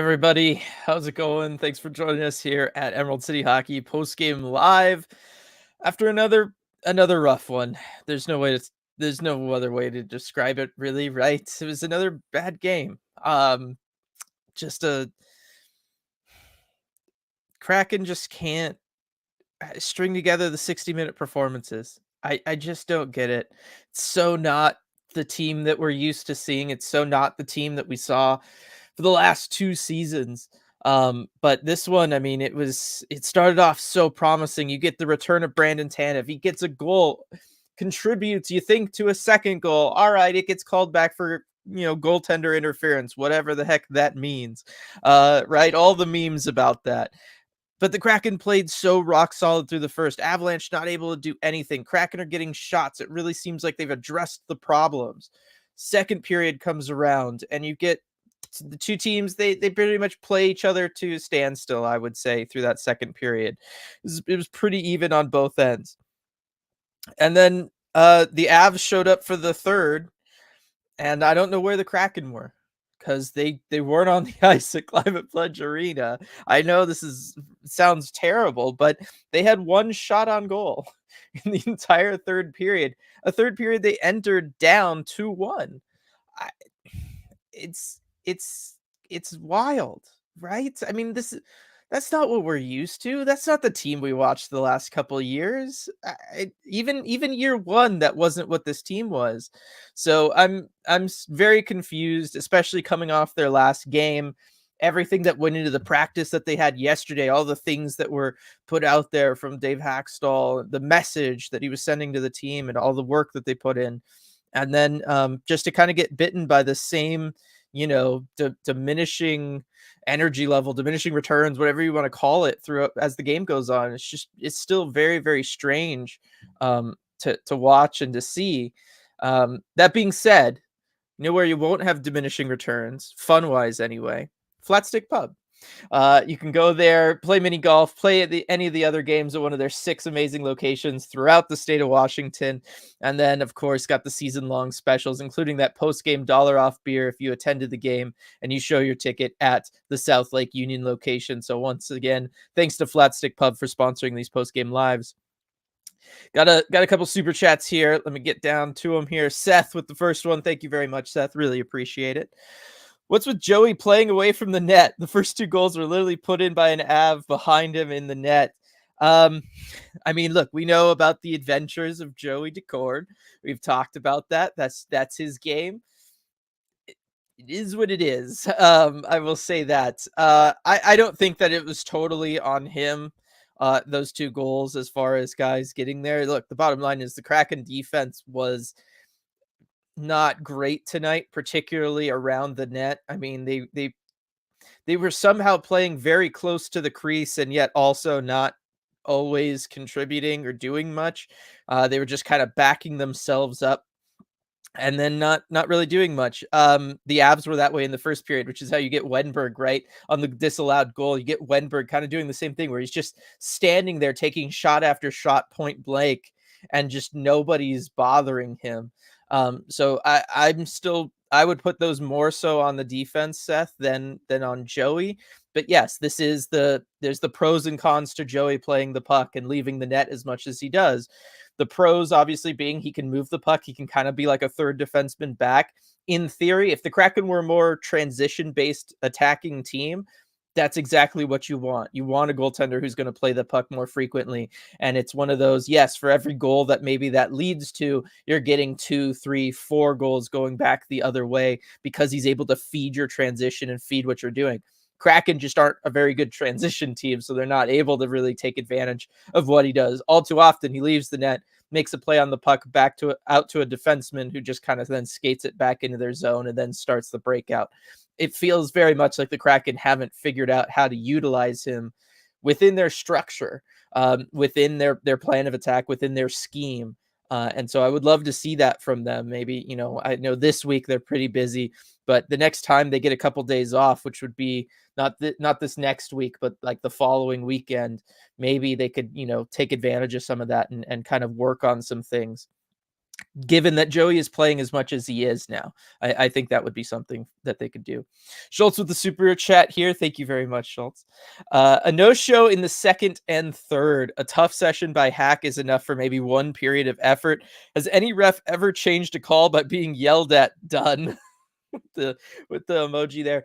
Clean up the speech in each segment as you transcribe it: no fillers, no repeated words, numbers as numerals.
Everybody, how's it going? Thanks for joining us here at Emerald City Hockey post game live after another rough one. There's no way to there's no other way to describe it really, right? It was another bad game. Just a Kraken just can't string together the 60-minute performances. I just don't get it. It's so not the team that we're used to seeing. It's so not the team that we saw for the last 2 seasons. But this one, I mean, it started off so promising. You get the return of Brandon Tanev. He gets a goal, contributes, you think, to a second goal. All right, it gets called back for goaltender interference, whatever the heck that means. Right? All the memes about that. But the Kraken played so rock solid through the first. Avalanche not able to do anything. Kraken are getting shots. It really seems like they've addressed the problems. Second period comes around, and you get the two teams. They pretty much play each other to a standstill, I would say, through that second period. It was pretty even on both ends. And then the Avs showed up for the third, and I don't know where the Kraken were because they weren't on the ice at Climate Pledge Arena. I know sounds terrible, but they had one shot on goal in the entire third period. A third period they entered down 2-1. I, it's it's wild, right? I mean, that's not what we're used to. That's not the team we watched the last couple of years. Even year one, that wasn't what this team was. So I'm very confused, especially coming off their last game. Everything that went into the practice that they had yesterday, all the things that were put out there from Dave Hackstall, the message that he was sending to the team, and all the work that they put in, and then just to kind of get bitten by the same, diminishing energy level, diminishing returns, whatever you want to call it, throughout as the game goes on. It's still very, very strange to watch and to see. That being said, where you won't have diminishing returns, fun wise anyway, Flat Stick Pub. You can go there, play mini golf, play at any of the other games at one of their 6 amazing locations throughout the state of Washington. And then, of course, got the season-long specials, including that post-game $1 off beer if you attended the game and you show your ticket at the South Lake Union location. So once again, thanks to Flat Stick Pub for sponsoring these post-game lives. Got a couple super chats here. Let me get down to them here. Seth with the first one. Thank you very much, Seth. Really appreciate it. What's with Joey playing away from the net? The first 2 goals were literally put in by an Av behind him in the net. I mean, look, we know about the adventures of Joey Decord. We've talked about that. That's his game. It is what it is. I will say that. I don't think that it was totally on him, those 2 goals, as far as guys getting there. Look, the bottom line is the Kraken defense was not great tonight, particularly around the net. I mean, they were somehow playing very close to the crease and yet also not always contributing or doing much. They were just kind of backing themselves up and then not really doing much. The Avs were that way in the first period, which is how you get Wenberg, right? On the disallowed goal, you get Wenberg kind of doing the same thing where he's just standing there taking shot after shot point blank and just nobody's bothering him. So I would put those more so on the defense, Seth, than on Joey. But yes, there's the pros and cons to Joey playing the puck and leaving the net as much as he does. The pros obviously being he can move the puck. He can kind of be like a third defenseman back. In theory, if the Kraken were a more transition-based attacking team, that's exactly what you want. You want a goaltender who's going to play the puck more frequently. And it's one of those, yes, for every goal that maybe that leads to, you're getting 2, 3, 4 goals going back the other way because he's able to feed your transition and feed what you're doing. Kraken just aren't a very good transition team, so they're not able to really take advantage of what he does. All too often, he leaves the net, makes a play on the puck out to a defenseman who just kind of then skates it back into their zone and then starts the breakout. It feels very much like the Kraken haven't figured out how to utilize him within their structure, within their plan of attack, within their scheme. And so I would love to see that from them. Maybe, I know this week they're pretty busy, but the next time they get a couple days off, which would be not this next week, but like the following weekend, maybe they could, take advantage of some of that and kind of work on some things. given that Joey is playing as much as he is now. I think that would be something that they could do. Schultz with the super chat here. Thank you very much, Schultz. A no-show in the second and third. A tough session by Hack is enough for maybe one period of effort. Has any ref ever changed a call by being yelled at? Done. the with the emoji there.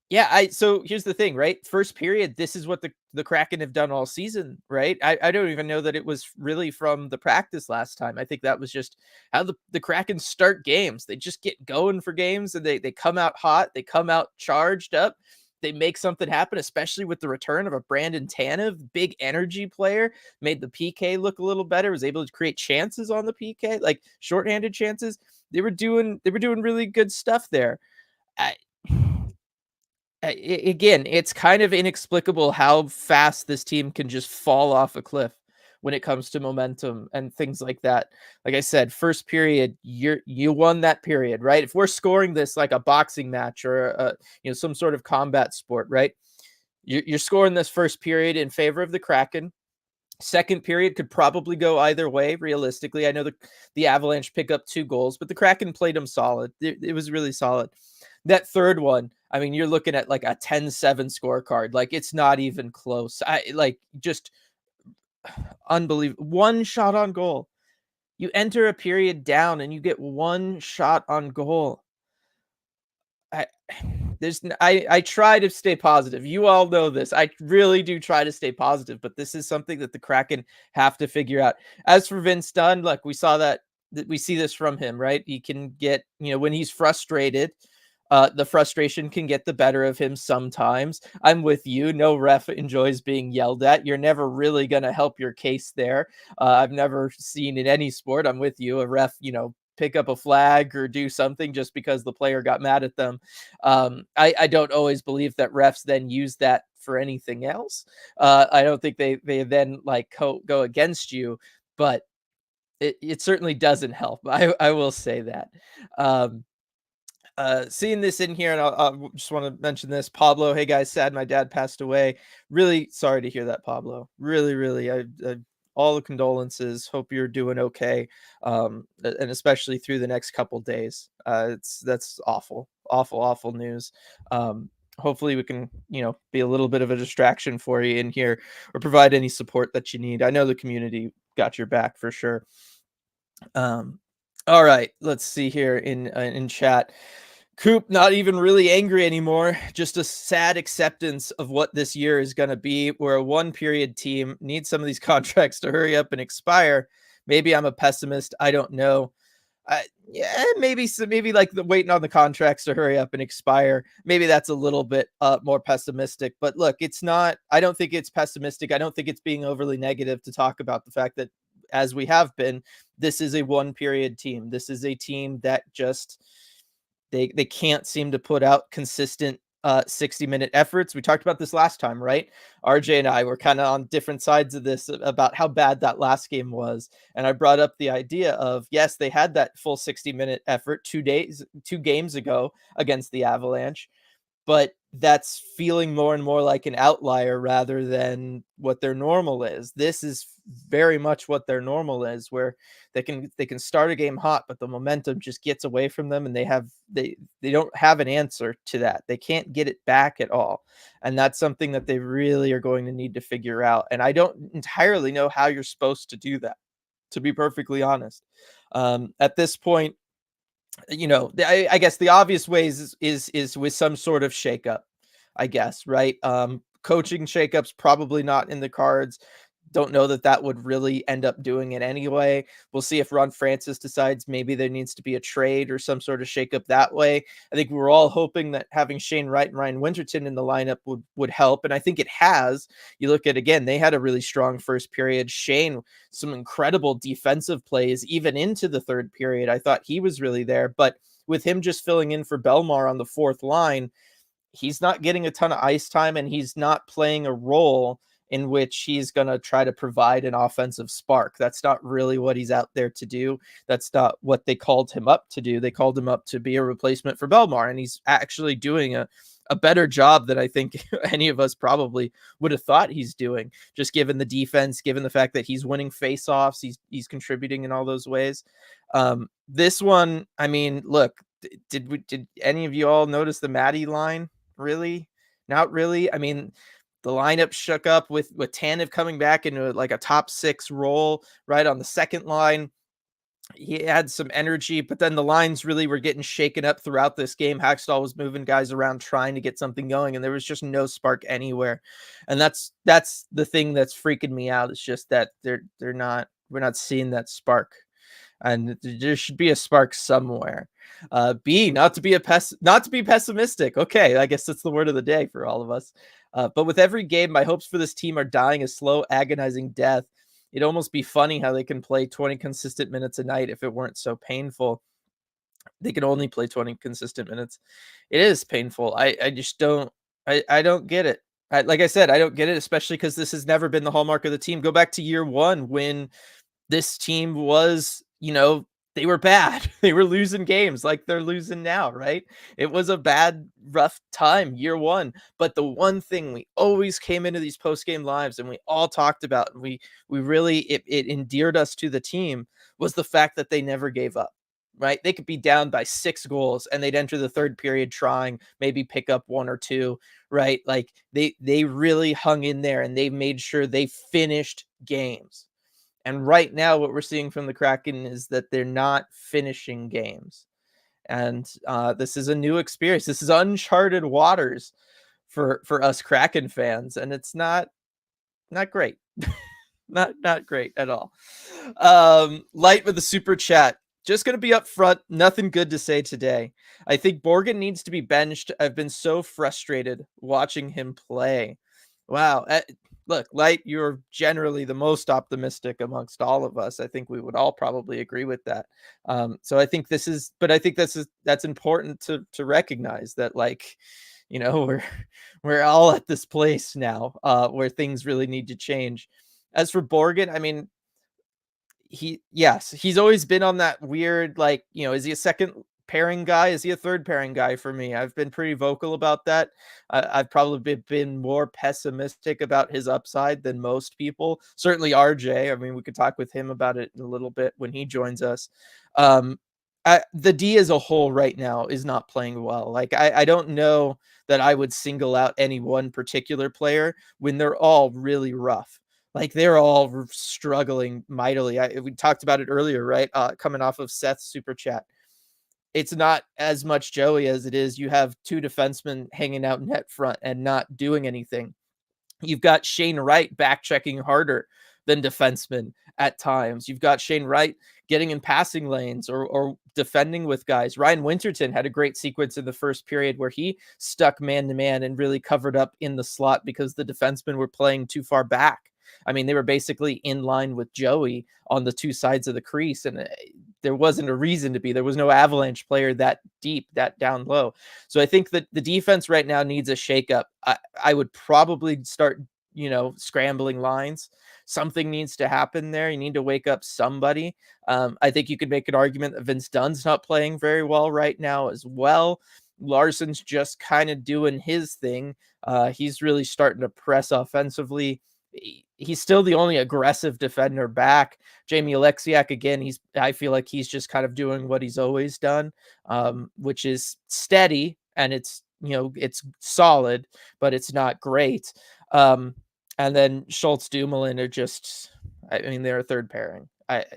Yeah, so here's the thing, right? First period, this is what the Kraken have done all season, right? I don't even know that it was really from the practice last time. I think that was just how the Kraken start games. They just get going for games and they come out hot, they come out charged up. They make something happen, especially with the return of a Brandon Tanev, big energy player, made the PK look a little better, was able to create chances on the PK, like shorthanded chances. They were doing really good stuff there. I, again, it's kind of inexplicable how fast this team can just fall off a cliff when it comes to momentum and things like that. Like I said, first period, you won that period, right? If we're scoring this like a boxing match or some sort of combat sport, right? You're scoring this first period in favor of the Kraken. Second period could probably go either way, realistically. I know the Avalanche pick up 2 goals, but the Kraken played them solid. It was really solid. That third one, I mean, you're looking at like a 10-7 scorecard. Like, it's not even close. Just unbelievable. 1 shot on goal. You enter a period down and you get 1 shot on goal. I try to stay positive. You all know this. I really do try to stay positive, but this is something that the Kraken have to figure out. As for Vince Dunn, look, we saw that we see this from him, right? He can get, when he's frustrated, the frustration can get the better of him sometimes. I'm with you. No ref enjoys being yelled at. You're never really going to help your case there. I've never seen in any sport, I'm with you, a ref, pick up a flag or do something just because the player got mad at them. I don't always believe that refs then use that for anything else. I don't think they then go against you, but it certainly doesn't help. I will say that. Seeing this in here, and I'll just want to mention this. Pablo, hey guys, sad my dad passed away. Really sorry to hear that, Pablo. Really, really, I all the condolences. Hope you're doing okay, and especially through the next couple days. That's awful, awful, awful news. Hopefully we can, be a little bit of a distraction for you in here or provide any support that you need. I know the community got your back for sure. All right, let's see here in chat. Coop, not even really angry anymore. Just a sad acceptance of what this year is going to be. We're a 1-period team. Need some of these contracts to hurry up and expire. Maybe I'm a pessimist. I don't know. Yeah, maybe like the waiting on the contracts to hurry up and expire. Maybe that's a little bit more pessimistic. But look, it's not. I don't think it's pessimistic. I don't think it's being overly negative to talk about the fact that, as we have been, this is a 1-period team. This is a team that just they can't seem to put out consistent 60-minute efforts. We talked about this last time, right? RJ and I were kind of on different sides of this about how bad that last game was. And I brought up the idea of, yes, they had that full 60-minute effort 2 games ago against the Avalanche, but that's feeling more and more like an outlier rather than what their normal is. This is very much what their normal is, where they can start a game hot, but the momentum just gets away from them, and they don't have an answer to that. They can't get it back at all. And that's something that they really are going to need to figure out. And I don't entirely know how you're supposed to do that, to be perfectly honest. At this point, I guess the obvious ways is with some sort of shakeup, I guess, right? Coaching shakeups probably not in the cards. Don't know that would really end up doing it anyway. We'll see if Ron Francis decides maybe there needs to be a trade or some sort of shakeup that way. I think we're all hoping that having Shane Wright and Ryan Winterton in the lineup would help, and I think it has. You look at, again, they had a really strong first period. Shane, some incredible defensive plays even into the third period. I thought he was really there, but with him just filling in for Belmar on the fourth line, he's not getting a ton of ice time, and he's not playing a role in which he's going to try to provide an offensive spark. That's not really what he's out there to do. That's not what they called him up to do. They called him up to be a replacement for Belmar, and he's actually doing a a better job than I think any of us probably would have thought he's doing, just given the defense, given the fact that he's winning faceoffs, he's contributing in all those ways. This one, I mean, look, did any of you all notice the Maddie line? Really? Not really. I mean, the lineup shook up with Tanev coming back into like a top 6 role right on the second line. He had some energy, but then the lines really were getting shaken up throughout this game. Hackstall was moving guys around trying to get something going, and there was just no spark anywhere. And that's the thing that's freaking me out. It's just that we're not seeing that spark. And there should be a spark somewhere. Not to be pessimistic. Okay, I guess that's the word of the day for all of us. But with every game, my hopes for this team are dying a slow, agonizing death. It'd almost be funny how they can play 20 consistent minutes a night if it weren't so painful. They can only play 20 consistent minutes. It is painful. I just don't get it. Like I said, I don't get it, especially because this has never been the hallmark of the team. Go back to year one when this team was, they were bad. They were losing games like they're losing now, right? It was a bad, rough time, year one. But the one thing we always came into these post-game lives and we all talked about, and we really, it endeared us to the team, was the fact that they never gave up, right? They could be down by 6 goals and they'd enter the third period trying, maybe pick up 1 or 2, right? Like they really hung in there and they made sure they finished games. And right now, what we're seeing from the Kraken is that they're not finishing games. And this is a new experience. This is uncharted waters for us Kraken fans, and it's not great. not great at all. Light with the super chat. Just going to be up front. Nothing good to say today. I think Borgen needs to be benched. I've been so frustrated watching him play. Wow. Look, Light, you're generally the most optimistic amongst all of us. I think we would all probably agree with that. So I think that's important to recognize that, like, we're all at this place now where things really need to change. As for Borgen, I mean, he's always been on that weird, like, is he a second pairing guy? Is he a third pairing guy for me? I've been pretty vocal about that. I've probably been more pessimistic about his upside than most people. Certainly RJ. I mean, we could talk with him about it in a little bit when he joins us. The D as a whole right now is not playing well. Like, I don't know that I would single out any one particular player when they're all really rough. Like, they're all struggling mightily. We talked about it earlier, right? Coming off of Seth's super chat. It's not as much Joey as it is you have 2 defensemen hanging out net front and not doing anything. You've got Shane Wright back checking harder than defensemen at times. You've got Shane Wright getting in passing lanes or defending with guys. Ryan Winterton had a great sequence in the first period where he stuck man-to-man and really covered up in the slot because the defensemen were playing too far back. I mean, they were basically in line with Joey on the 2 sides of the crease, and there wasn't a reason to be. There was no Avalanche player that deep, that down low. So I think that the defense right now needs a shakeup. I would probably start, scrambling lines. Something needs to happen there. You need to wake up somebody. I think you could make an argument that Vince Dunn's not playing very well right now as well. Larson's just kind of doing his thing. He's really starting to press offensively. He's still the only aggressive defender back. Jamie Alexiak, again, I feel like he's just kind of doing what he's always done, which is steady, and it's solid, but it's not great. And then Schultz, Dumoulin are just, they're a third pairing. But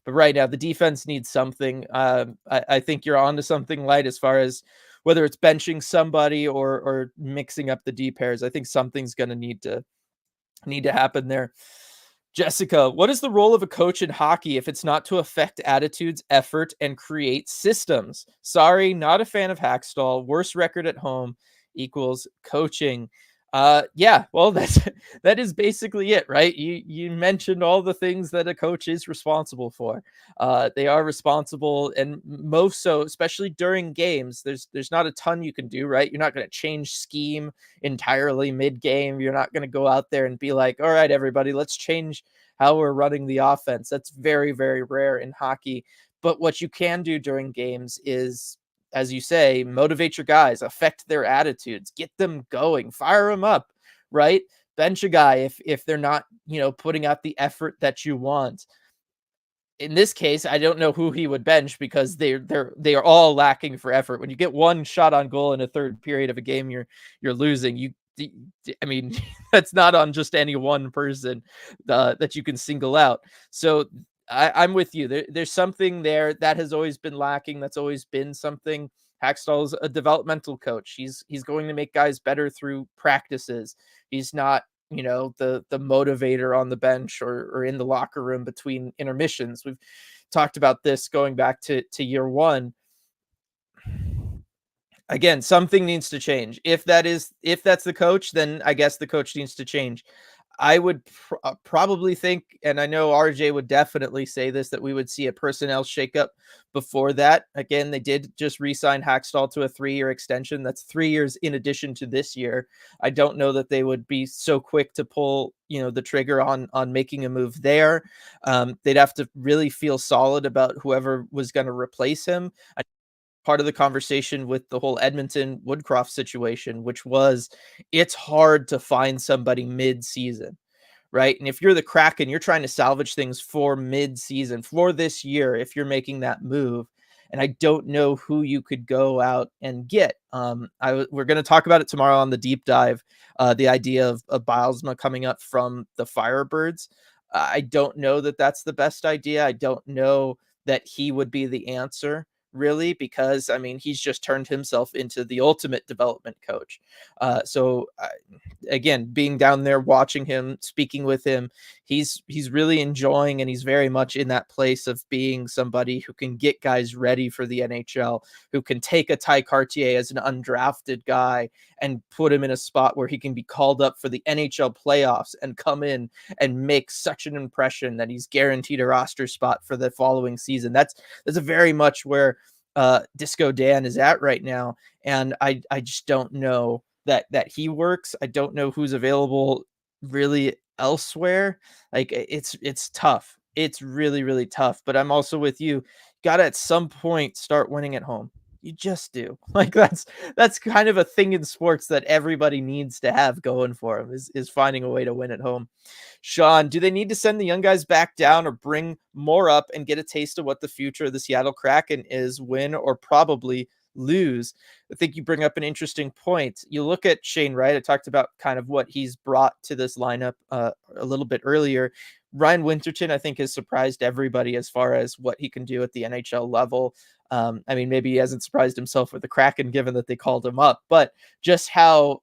right now the defense needs something. I think you're onto something, Light, as far as whether it's benching somebody or mixing up the D pairs. I think something's going to need to happen there. Jessica, what is the role of a coach in hockey if it's not to affect attitudes, effort, and create systems? Sorry, not a fan of Hackstall. Worst record at home equals coaching. Yeah, well, that is basically it, right? You mentioned all the things that a coach is responsible for. They are responsible, and most so, especially during games, there's not a ton you can do, right? You're not going to change scheme entirely mid-game. You're not going to go out there and be like, all right, everybody, let's change how we're running the offense. That's very, very rare in hockey. But what you can do during games is as you say, motivate your guys, affect their attitudes, get them going, fire them up, right? Bench a guy if they're not, putting out the effort that you want. In this case, I don't know who he would bench because they are all lacking for effort. When you get one shot on goal in a third period of a game you're losing, I mean, that's not on just any one person that you can single out. So I'm with you. There's something there that has always been lacking. That's always been something. Hackstall's a developmental coach. He's going to make guys better through practices. He's not, the motivator on the bench or in the locker room between intermissions. We've talked about this going back to year one. Again, something needs to change. If that's the coach, then I guess the coach needs to change. I would probably think, and I know RJ would definitely say this, that we would see a personnel shakeup before that. Again, they did just re-sign Hackstall to a 3-year extension. That's 3 years in addition to this year. I don't know that they would be so quick to pull, the trigger on making a move there. They'd have to really feel solid about whoever was going to replace him. Part of the conversation with the whole Edmonton Woodcroft situation, which was it's hard to find somebody mid-season, right? And if you're the Kraken, you're trying to salvage things for mid-season, for this year, if you're making that move. And I don't know who you could go out and get. We're going to talk about it tomorrow on the deep dive, the idea of Bilesma coming up from the Firebirds. I don't know that that's the best idea. I don't know that he would be the answer, really, because I mean, he's just turned himself into the ultimate development coach. Again, being down there, watching him, speaking with him, he's really enjoying, and he's very much in that place of being somebody who can get guys ready for the NHL, who can take a Ty Cartier as an undrafted guy and put him in a spot where he can be called up for the NHL playoffs and come in and make such an impression that he's guaranteed a roster spot for the following season. That's a very much where Disco Dan is at right now, and I just don't know that he works. I don't know who's available really elsewhere. Like it's tough. It's really, really tough. But I'm also with you. Got to at some point start winning at home. You just do. Like that's kind of a thing in sports that everybody needs to have going for them is finding a way to win at home. Sean, do they need to send the young guys back down or bring more up and get a taste of what the future of the Seattle Kraken is, win or probably lose? I think you bring up an interesting point. You look at Shane Wright. I talked about kind of what he's brought to this lineup a little bit earlier. Ryan Winterton, I think, has surprised everybody as far as what he can do at the NHL level. I mean, maybe he hasn't surprised himself with the Kraken, given that they called him up, but just how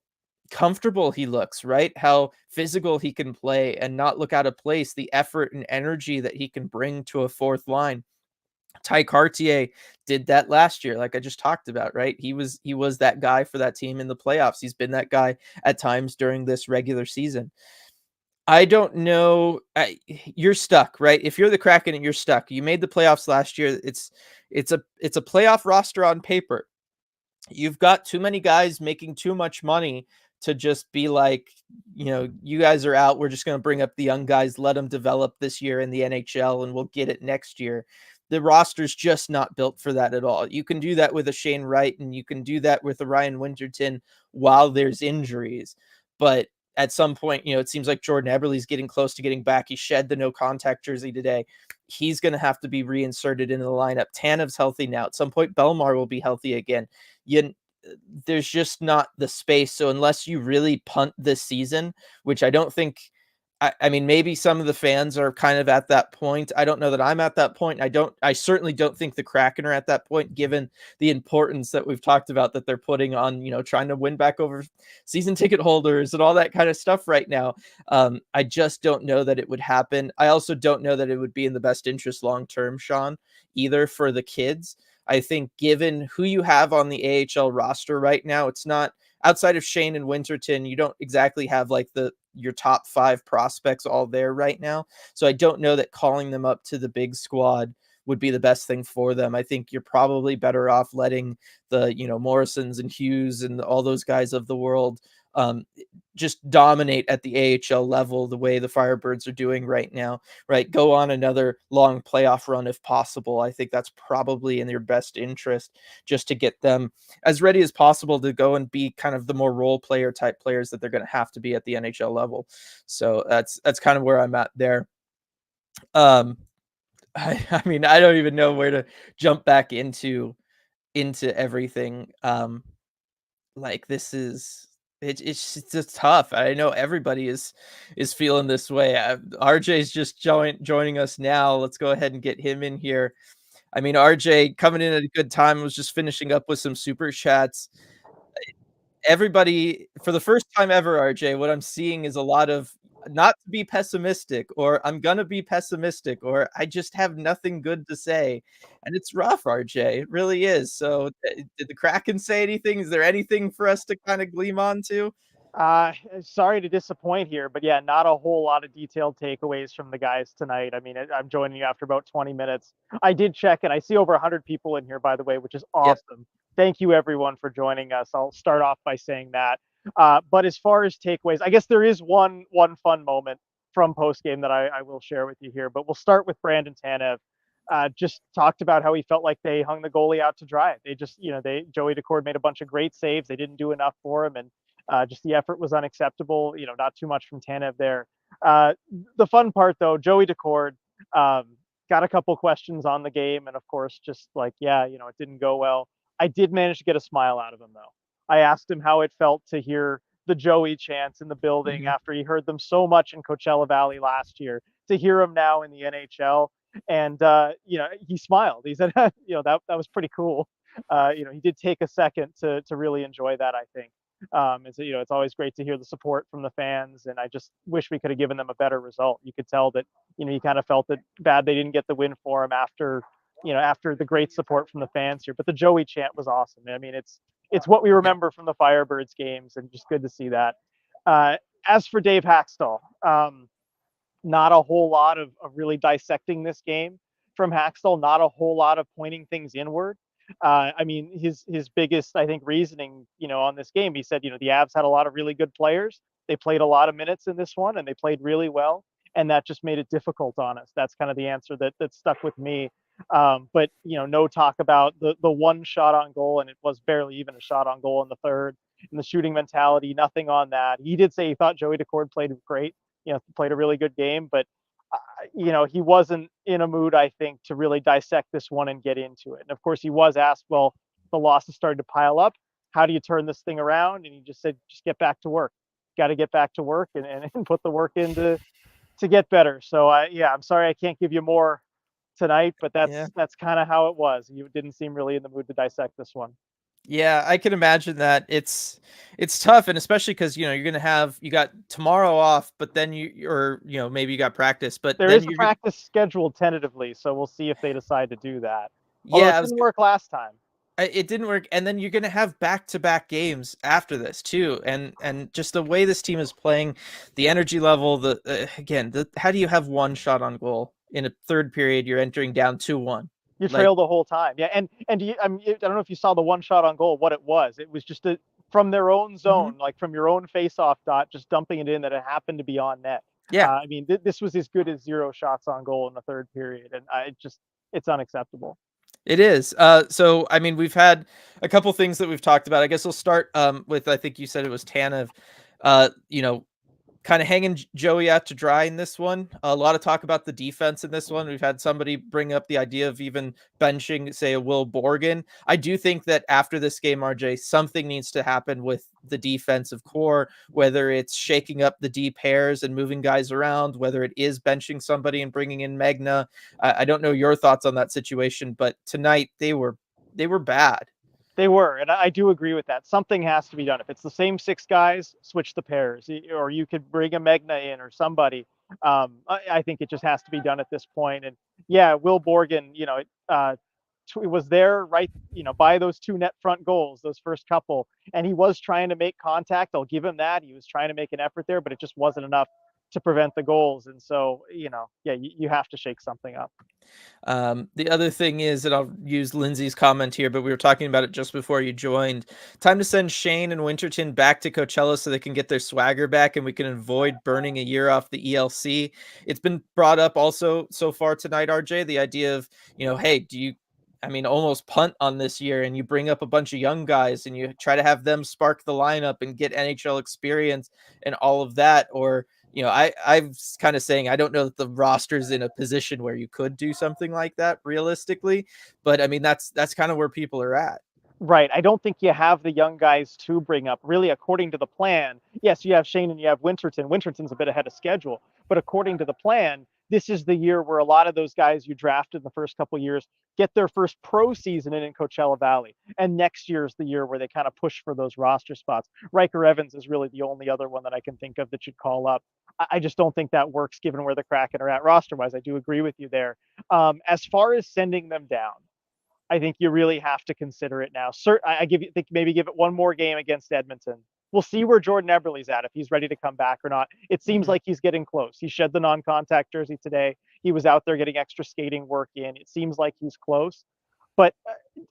comfortable he looks, right? How physical he can play and not look out of place, the effort and energy that he can bring to a fourth line. Ty Cartier did that last year, like I just talked about, right? He was that guy for that team in the playoffs. He's been that guy at times during this regular season. I don't know. You're stuck, right? If you're the Kraken and you're stuck, you made the playoffs last year. It's a playoff roster on paper. You've got too many guys making too much money to just be like, you guys are out. We're just going to bring up the young guys, let them develop this year in the NHL, and we'll get it next year. The roster's just not built for that at all. You can do that with a Shane Wright, and you can do that with a Ryan Winterton while there's injuries. But at some point, it seems like Jordan Eberle's getting close to getting back. He shed the no contact jersey today. He's going to have to be reinserted into the lineup. Tanev's healthy now. At some point, Belmar will be healthy again. There's just not the space. So unless you really punt this season, which I don't think, I mean, maybe some of the fans are kind of at that point. I don't know that I'm at that point. I certainly don't think the Kraken are at that point, given the importance that we've talked about that they're putting on, trying to win back over season ticket holders and all that kind of stuff right now. I just don't know that it would happen. I also don't know that it would be in the best interest long-term, Sean, either for the kids. I think given who you have on the AHL roster right now, it's not outside of Shane and Winterton. You don't exactly have like your top 5 prospects all there right now. So I don't know that calling them up to the big squad would be the best thing for them. I think you're probably better off letting the, Morrisons and Hughes and all those guys of the world just dominate at the AHL level the way the Firebirds are doing right now, right? Go on another long playoff run if possible. I think that's probably in their best interest, just to get them as ready as possible to go and be kind of the more role player type players that they're going to have to be at the NHL level. So that's kind of where I'm at there. Um, I mean, I don't even know where to jump back into everything. Like this is it's just tough. I know everybody is feeling this way. RJ's just joining us now. Let's go ahead and get him in here. I mean, RJ coming in at a good time, was just finishing up with some super chats. Everybody, for the first time ever, RJ, what I'm seeing is a lot of not to be pessimistic, or I'm gonna be pessimistic, or I just have nothing good to say. And it's rough, RJ. It really is. So, did the Kraken say anything? Is there anything for us to kind of gleam onto? Sorry to disappoint here, but yeah, not a whole lot of detailed takeaways from the guys tonight. I mean, I'm joining you after about 20 minutes. I did check, and I see over 100 people in here, by the way, which is Yep. awesome. Thank you, everyone, for joining us. I'll start off by saying that. But as far as takeaways, I guess there is one fun moment from post game that I will share with you here. But we'll start with Brandon Tanev. Just talked about how he felt like they hung the goalie out to dry. They just, Joey Decord made a bunch of great saves. They didn't do enough for him, and just the effort was unacceptable. Not too much from Tanev there. The fun part, though, Joey Decord got a couple questions on the game, and of course, just like, yeah, it didn't go well. I did manage to get a smile out of him, though. I asked him how it felt to hear the Joey chants in the building Mhm. after he heard them so much in Coachella Valley last year, to hear him now in the NHL. And he smiled. He said, that was pretty cool. He did take a second to really enjoy that, I think. And so, it's always great to hear the support from the fans, and I just wish we could have given them a better result. You could tell that, you kind of felt it bad they didn't get the win for him after the great support from the fans here. But the Joey chant was awesome. I mean, it's what we Yeah. remember from the Firebirds games, and just good to see that. Uh, as for Dave Haxtell, not a whole lot of really dissecting this game from Haxtell, not a whole lot of pointing things inward. I mean, his biggest, I think, reasoning, on this game, he said, the Avs had a lot of really good players. They played a lot of minutes in this one, and they played really well, and that just made it difficult on us. That's kind of the answer that stuck with me. But no talk about the one shot on goal, and it was barely even a shot on goal in the third. And the shooting mentality, nothing on that. He did say he thought Joey Decord played great, played a really good game, but he wasn't in a mood, I think, to really dissect this one and get into it. And of course, he was asked, well, the losses started to pile up. How do you turn this thing around? And he just said, just get back to work. Got to get back to work and put the work in to get better. So I'm sorry I can't give you more tonight, but Yeah. that's kind of how it was. You didn't seem really in the mood to dissect this one. Yeah, I can imagine that. It's tough, and especially because you got tomorrow off, but then or maybe you got practice, but There then is a you're gonna practice scheduled tentatively, so we'll see if they decide to do that. Although it yeah, didn't work last time. it didn't work, and then you're gonna have back-to-back games after this too, and just the way this team is playing, the energy level, again, how do you have one shot on goal in a third period? You're entering down 2-1, You like trail the whole time. Yeah, and I don't know if you saw the one shot on goal. What it was just from their own mhm, zone, like from your own face-off dot, just dumping it in that it happened to be on net. yeah. I mean, this was as good as zero shots on goal in the third period, and it's unacceptable. It is. So I mean, we've had a couple things that we've talked about. I guess we'll start with I think you said it was Tanev. Uh, you know, kind of hanging Joey out to dry in this one. A lot of talk about the defense in this one. We've had somebody bring up the idea of even benching, say, a Will Borgen. I do think that after this game, RJ, something needs to happen with the defensive core, whether it's shaking up the D pairs and moving guys around, whether it is benching somebody and bringing in Magna. I don't know your thoughts on that situation, but tonight they were bad. They were, and I do agree with that. Something has to be done. If it's the same six guys, switch the pairs, or you could bring a Magna in or somebody. I think it just has to be done at this point. And yeah, Will Borgen, it was there right, by those two net front goals, those first couple, and he was trying to make contact. I'll give him that. He was trying to make an effort there, but it just wasn't enough to prevent the goals. And so, yeah, you have to shake something up. The other thing is, and I'll use Lindsay's comment here, but we were talking about it just before you joined. Time to send Shane and Winterton back to Coachella so they can get their swagger back and we can avoid burning a year off the ELC. It's been brought up also so far tonight, RJ, the idea of, hey, almost punt on this year and you bring up a bunch of young guys and you try to have them spark the lineup and get NHL experience and all of that. Or, I'm kind of saying I don't know that the roster's in a position where you could do something like that realistically, but I mean that's kind of where people are at. Right. I don't think you have the young guys to bring up. Really, according to the plan, yes, you have Shane and you have Winterton. Winterton's a bit ahead of schedule, but according to the plan, this is the year where a lot of those guys you drafted in the first couple of years get their first pro season in Coachella Valley. And next year is the year where they kind of push for those roster spots. Riker Evans is really the only other one that I can think of that you'd call up. I just don't think that works given where the Kraken are at roster wise. I do agree with you there. As far as sending them down, I think you really have to consider it now. I think maybe give it one more game against Edmonton. We'll see where Jordan Eberle's at, if he's ready to come back or not. It seems like he's getting close. He shed the non-contact jersey today. He was out there getting extra skating work in. It seems like he's close. But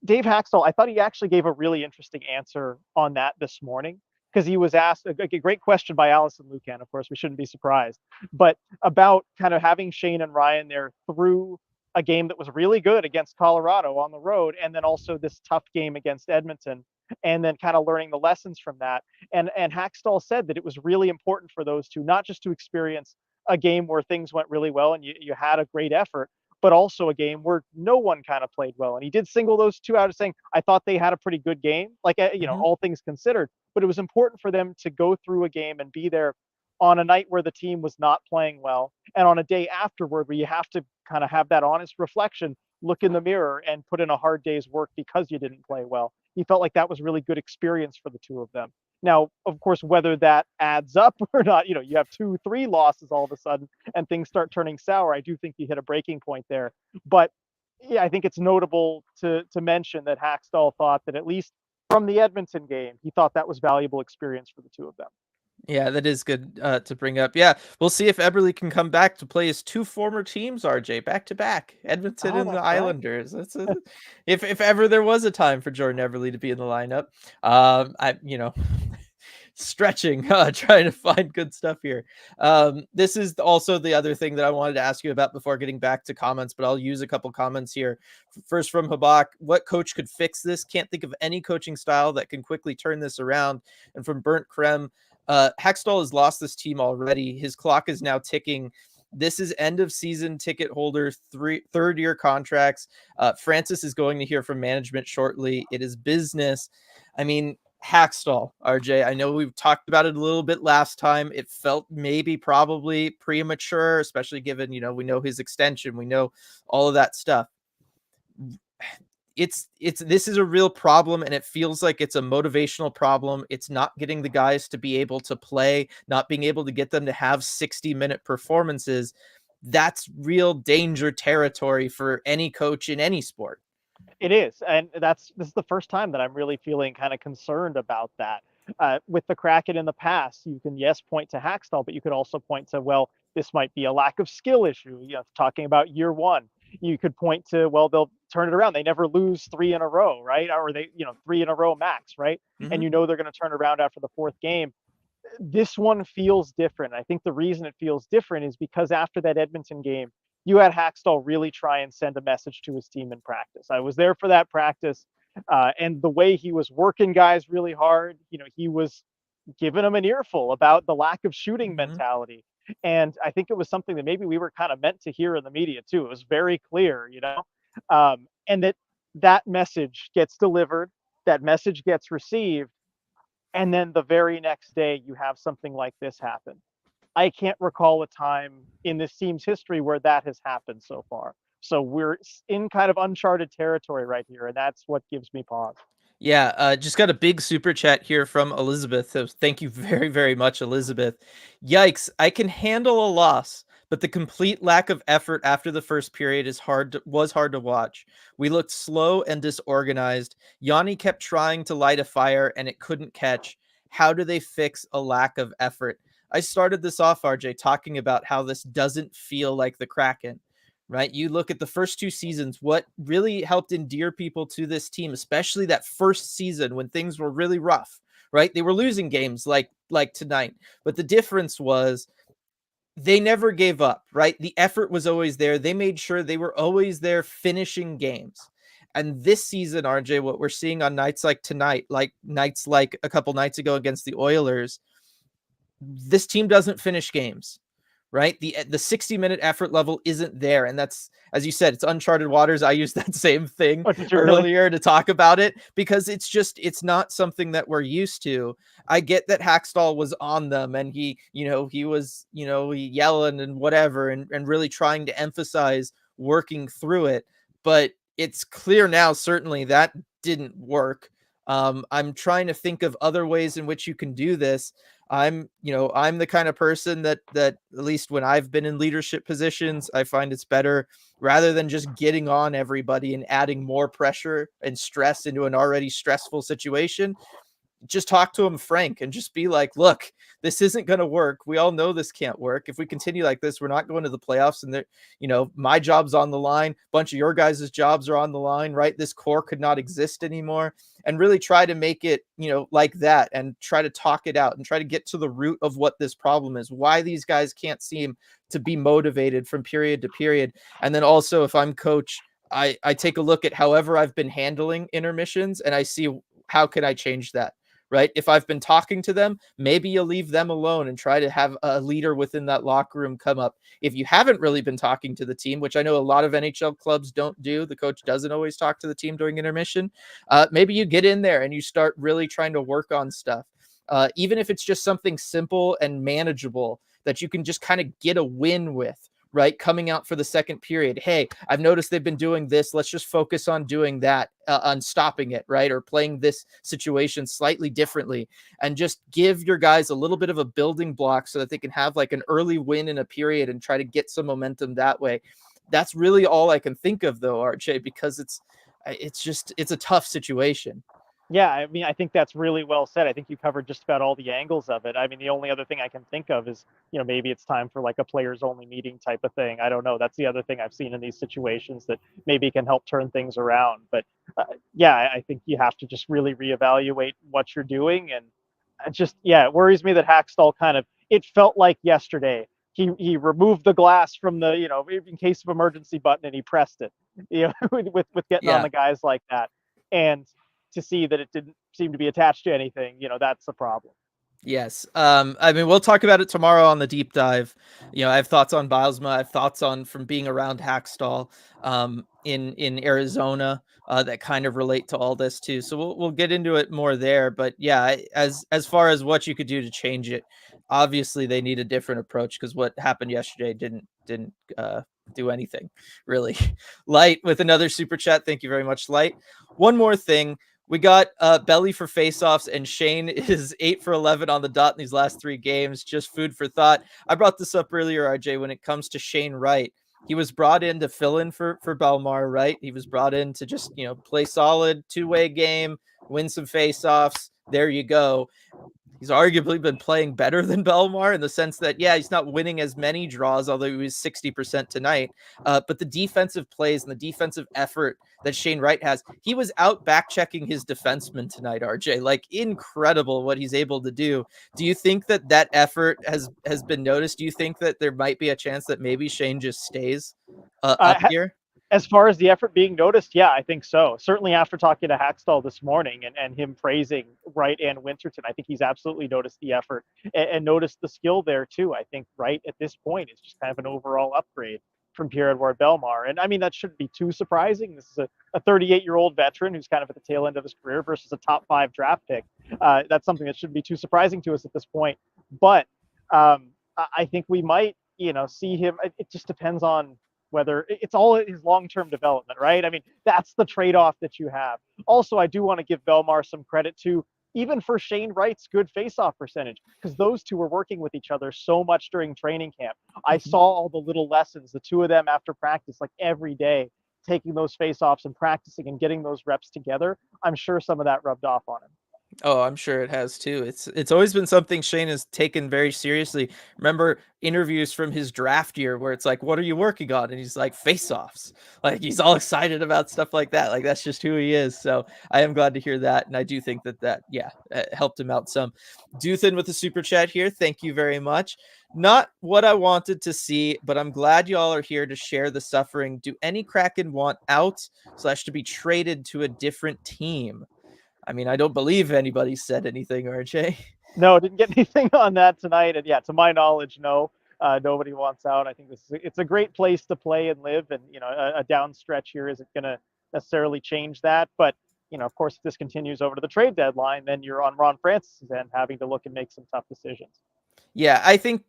Dave Haxtell, I thought he actually gave a really interesting answer on that this morning, because he was asked a great question by Allison Lucan. Of course, we shouldn't be surprised, but about kind of having Shane and Ryan there through a game that was really good against Colorado on the road, and then also this tough game against Edmonton, and then kind of learning the lessons from that. And Haxtell said that it was really important for those two, not just to experience a game where things went really well and you had a great effort, but also a game where no one kind of played well. And he did single those two out, of saying, I thought they had a pretty good game, like, all things considered, but it was important for them to go through a game and be there on a night where the team was not playing well, and on a day afterward where you have to kind of have that honest reflection, look in the mirror and put in a hard day's work because you didn't play well. He felt like that was really good experience for the two of them. Now, of course, whether that adds up or not, you have 2-3 losses all of a sudden and things start turning sour. I do think you hit a breaking point there. But yeah, I think it's notable to mention that Haxtell thought that, at least from the Edmonton game, he thought that was valuable experience for the two of them. Yeah, that is good to bring up. Yeah, we'll see if Eberle can come back to play his two former teams, RJ, back to back, Edmonton Oh, and the that's right. Islanders. If ever there was a time for Jordan Eberle to be in the lineup, stretching, trying to find good stuff here. This is also the other thing that I wanted to ask you about before getting back to comments, but I'll use a couple comments here. First from Habak, what coach could fix this? Can't think of any coaching style that can quickly turn this around. And from Burnt Krem, Hextall has lost this team already. His clock is now ticking. This is end of season ticket holder, third year contracts. Francis is going to hear from management shortly. It is business. I mean, Hackstall, RJ, I know we've talked about it a little bit last time. It felt maybe probably premature, especially given, we know his extension. We know all of that stuff. This is a real problem, and it feels like it's a motivational problem. It's not getting the guys to be able to play, not being able to get them to have 60-minute performances. That's real danger territory for any coach in any sport. It is, and this is the first time that I'm really feeling kind of concerned about that. With the Kraken in the past, you can, yes, point to Hackstall, but you could also point to, well, this might be a lack of skill issue. Talking about year one, you could point to, well, they'll turn it around. They never lose 3 in a row, right? Or they, 3 in a row max, right? Mm-hmm. And they're going to turn around after the 4th game. This one feels different. I think the reason it feels different is because after that Edmonton game, you had Hackstall really try and send a message to his team in practice. I was there for that practice, and the way he was working guys really hard, he was giving them an earful about the lack of shooting mentality. And I think it was something that maybe we were kind of meant to hear in the media too. It was very clear, and that message gets delivered, that message gets received, and then the very next day you have something like this happen. I can't recall a time in this team's history where that has happened so far. So we're in kind of uncharted territory right here, and that's what gives me pause. Yeah, just got a big super chat here from Elizabeth. So thank you very, very much, Elizabeth. Yikes, I can handle a loss, but the complete lack of effort after the first period was hard to watch. We looked slow and disorganized. Yanni kept trying to light a fire and it couldn't catch. How do they fix a lack of effort? I started this off, RJ, talking about how this doesn't feel like the Kraken, right? You look at the first 2 seasons, what really helped endear people to this team, especially that first season when things were really rough, right? They were losing games like tonight, but the difference was they never gave up, right? The effort was always there. They made sure they were always there finishing games. And this season, RJ, what we're seeing on nights like tonight, like nights like a couple nights ago against the Oilers, this team doesn't finish games, right? The 60-minute effort level isn't there. And that's, as you said, it's uncharted waters. I used that same thing Oh, did you really? earlier to talk about it because it's not something that we're used to. I get that Hackstall was on them and he was, yelling and whatever and really trying to emphasize working through it. But it's clear now, certainly that didn't work. I'm trying to think of other ways in which you can do this. I'm the kind of person that at least when I've been in leadership positions, I find it's better rather than just getting on everybody and adding more pressure and stress into an already stressful situation. Just talk to him frank and just be like, look, this isn't going to work. We all know this can't work. If we continue like this, we're not going to the playoffs. And my job's on the line. A bunch of your guys' jobs are on the line, right? This core could not exist anymore. And really try to make it, like that and try to talk it out and try to get to the root of what this problem is, why these guys can't seem to be motivated from period to period. And then also, if I'm coach, I take a look at however I've been handling intermissions and I see how can I change that, right? If I've been talking to them, maybe you'll leave them alone and try to have a leader within that locker room come up. If you haven't really been talking to the team, which I know a lot of NHL clubs don't do, the coach doesn't always talk to the team during intermission. Maybe you get in there and you start really trying to work on stuff. Even if it's just something simple and manageable that you can just kind of get a win with, right? Coming out for the second period. Hey, I've noticed they've been doing this. Let's just focus on doing that, on stopping it, right? Or playing this situation slightly differently and just give your guys a little bit of a building block so that they can have like an early win in a period and try to get some momentum that way. That's really all I can think of though, RJ, because it's a tough situation. Yeah, I mean, I think that's really well said. I think you covered just about all the angles of it. I mean, the only other thing I can think of is, maybe it's time for like a players only meeting type of thing. I don't know. That's the other thing I've seen in these situations that maybe can help turn things around. But yeah, I think you have to just really reevaluate what you're doing. And it worries me that Hackstall it felt like yesterday. He removed the glass from the, in case of emergency button and he pressed it, with getting on Yeah. the guys like that. And to see that it didn't seem to be attached to anything, that's the problem. Yes. I mean, we'll talk about it tomorrow on the deep dive. I have thoughts on Bilesma. I have thoughts on from being around Hackstall in Arizona that kind of relate to all this too. So we'll get into it more there. But yeah, as far as what you could do to change it, obviously they need a different approach because what happened yesterday didn't do anything really. Light with another super chat. Thank you very much, Light. One more thing. We got Belly for faceoffs, and Shane is 8 for 11 on the dot in these last 3 games. Just food for thought. I brought this up earlier, RJ, when it comes to Shane Wright. He was brought in to fill in for Belmar, right? He was brought in to just, play solid, two-way game, win some faceoffs. There you go. He's arguably been playing better than Belmar in the sense that, yeah, he's not winning as many draws, although he was 60% tonight. But the defensive plays and the defensive effort that Shane Wright has, he was out back checking his defenseman tonight, RJ. Like, incredible what he's able to do. Do you think that effort has been noticed? Do you think that there might be a chance that maybe Shane just stays up here? As far as the effort being noticed, yeah, I think so. Certainly after talking to Hackstall this morning and him praising Wright and Winterton, I think he's absolutely noticed the effort and noticed the skill there too. I think Wright at this point is just kind of an overall upgrade from Pierre-Edouard Bellemare. And I mean, that shouldn't be too surprising. This is a 38-year-old veteran who's kind of at the tail end of his career versus a top 5 draft pick. That's something that shouldn't be too surprising to us at this point. But I think we might, see him. It just depends on whether it's all his long-term development, right? I mean, that's the trade-off that you have. Also, I do want to give Bellemare some credit too, even for Shane Wright's good face-off percentage, because those two were working with each other so much during training camp. I saw all the little lessons, the two of them after practice, like every day, taking those face-offs and practicing and getting those reps together. I'm sure some of that rubbed off on him. Oh, I'm sure it has too. It's always been something Shane has taken very seriously. Remember interviews from his draft year where it's like, "What are you working on?" And he's like, "Face-offs." Like he's all excited about stuff like that. Like that's just who he is. So I am glad to hear that, and I do think that yeah helped him out some. Duthin with the super chat here. Thank you very much. Not what I wanted to see, but I'm glad y'all are here to share the suffering. Do any Kraken want out slash to be traded to a different team? I mean, I don't believe anybody said anything, RJ. No, didn't get anything on that tonight. And yeah, to my knowledge, no, nobody wants out. I think it's a great place to play and live, and a down stretch here isn't going to necessarily change that. But of course, if this continues over to the trade deadline, then you're on Ron Francis's end, having to look and make some tough decisions. Yeah, I think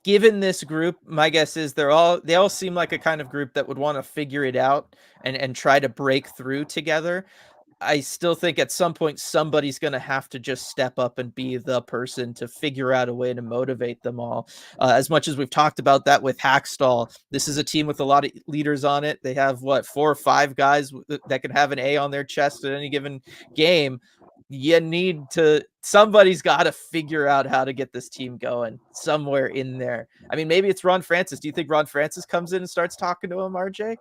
given this group, my guess is they all seem like a kind of group that would want to figure it out and try to break through together. I still think at some point somebody's going to have to just step up and be the person to figure out a way to motivate them all. As much as we've talked about that with Hackstall, this is a team with a lot of leaders on it. They have what 4 or 5 guys that can have an A on their chest at any given game. You need to somebody's got to figure out how to get this team going somewhere in there. I mean, maybe it's Ron Francis. Do you think Ron Francis comes in and starts talking to him, RJ?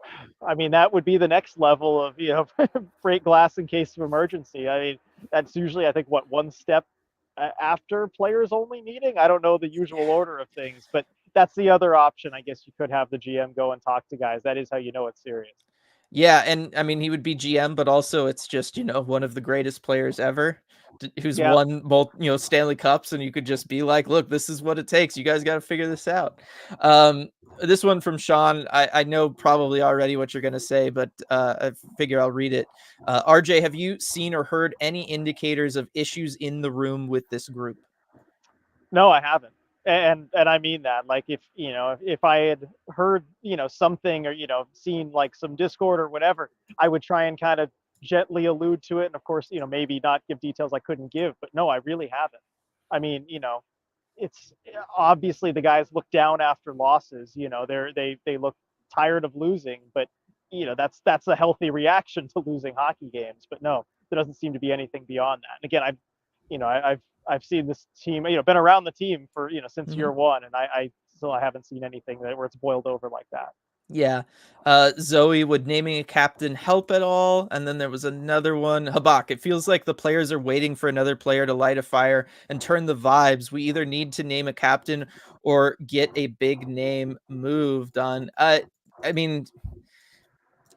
I mean, that would be the next level of break glass in case of emergency. I mean, that's usually I think what one step after players only meeting. I don't know the usual order of things, but that's the other option. I guess you could have the GM go and talk to guys. That is how you know it's serious. Yeah, and I mean he would be GM, but also it's just one of the greatest players ever, who's Yeah, won both Stanley Cups, and you could just be like, look, this is what it takes. You guys got to figure this out. This one from Sean, I know probably already what you're gonna say, but I figure I'll read it. RJ, have you seen or heard any indicators of issues in the room with this group? no, I haven't. And I mean that. Like if I had heard something or seen like some discord or whatever, I would try and kind of gently allude to it, and of course maybe not give details I couldn't give. But no, I really haven't. I mean, it's obviously the guys look down after losses. They look tired of losing, but that's a healthy reaction to losing hockey games. But no, there doesn't seem to be anything beyond that. And again, I've seen this team, been around the team for since Mhm. year one, and I still haven't seen anything where it's boiled over like that. Yeah. Zoe, would naming a captain help at all? And then there was another one. Habak, it feels like the players are waiting for another player to light a fire and turn the vibes. We either need to name a captain or get a big name moved on. I mean,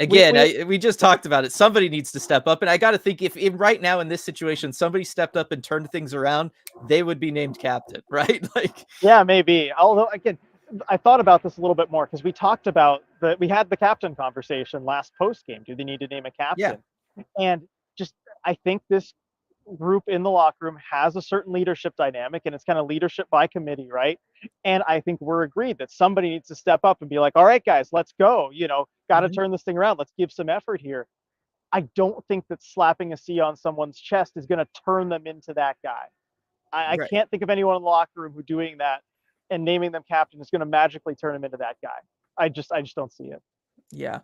again, We we just talked about it. Somebody needs to step up. And I got to think if in right now in this situation, somebody stepped up and turned things around, they would be named captain, right? Like, Yeah, maybe. Although again, I thought about this a little bit more because we talked about we had the captain conversation last post game. Do they need to name a yeah. captain? And just I think this group in the locker room has a certain leadership dynamic, and it's kind of leadership by committee, right? And I think we're agreed that somebody needs to step up and be like, all right, guys, let's go. Got to Mhm. turn this thing around. Let's give some effort here. I don't think that slapping a C on someone's chest is going to turn them into that guy. I Right. can't think of anyone in the locker room who doing that and naming them captain is going to magically turn him into that guy. I just don't see it. Yeah.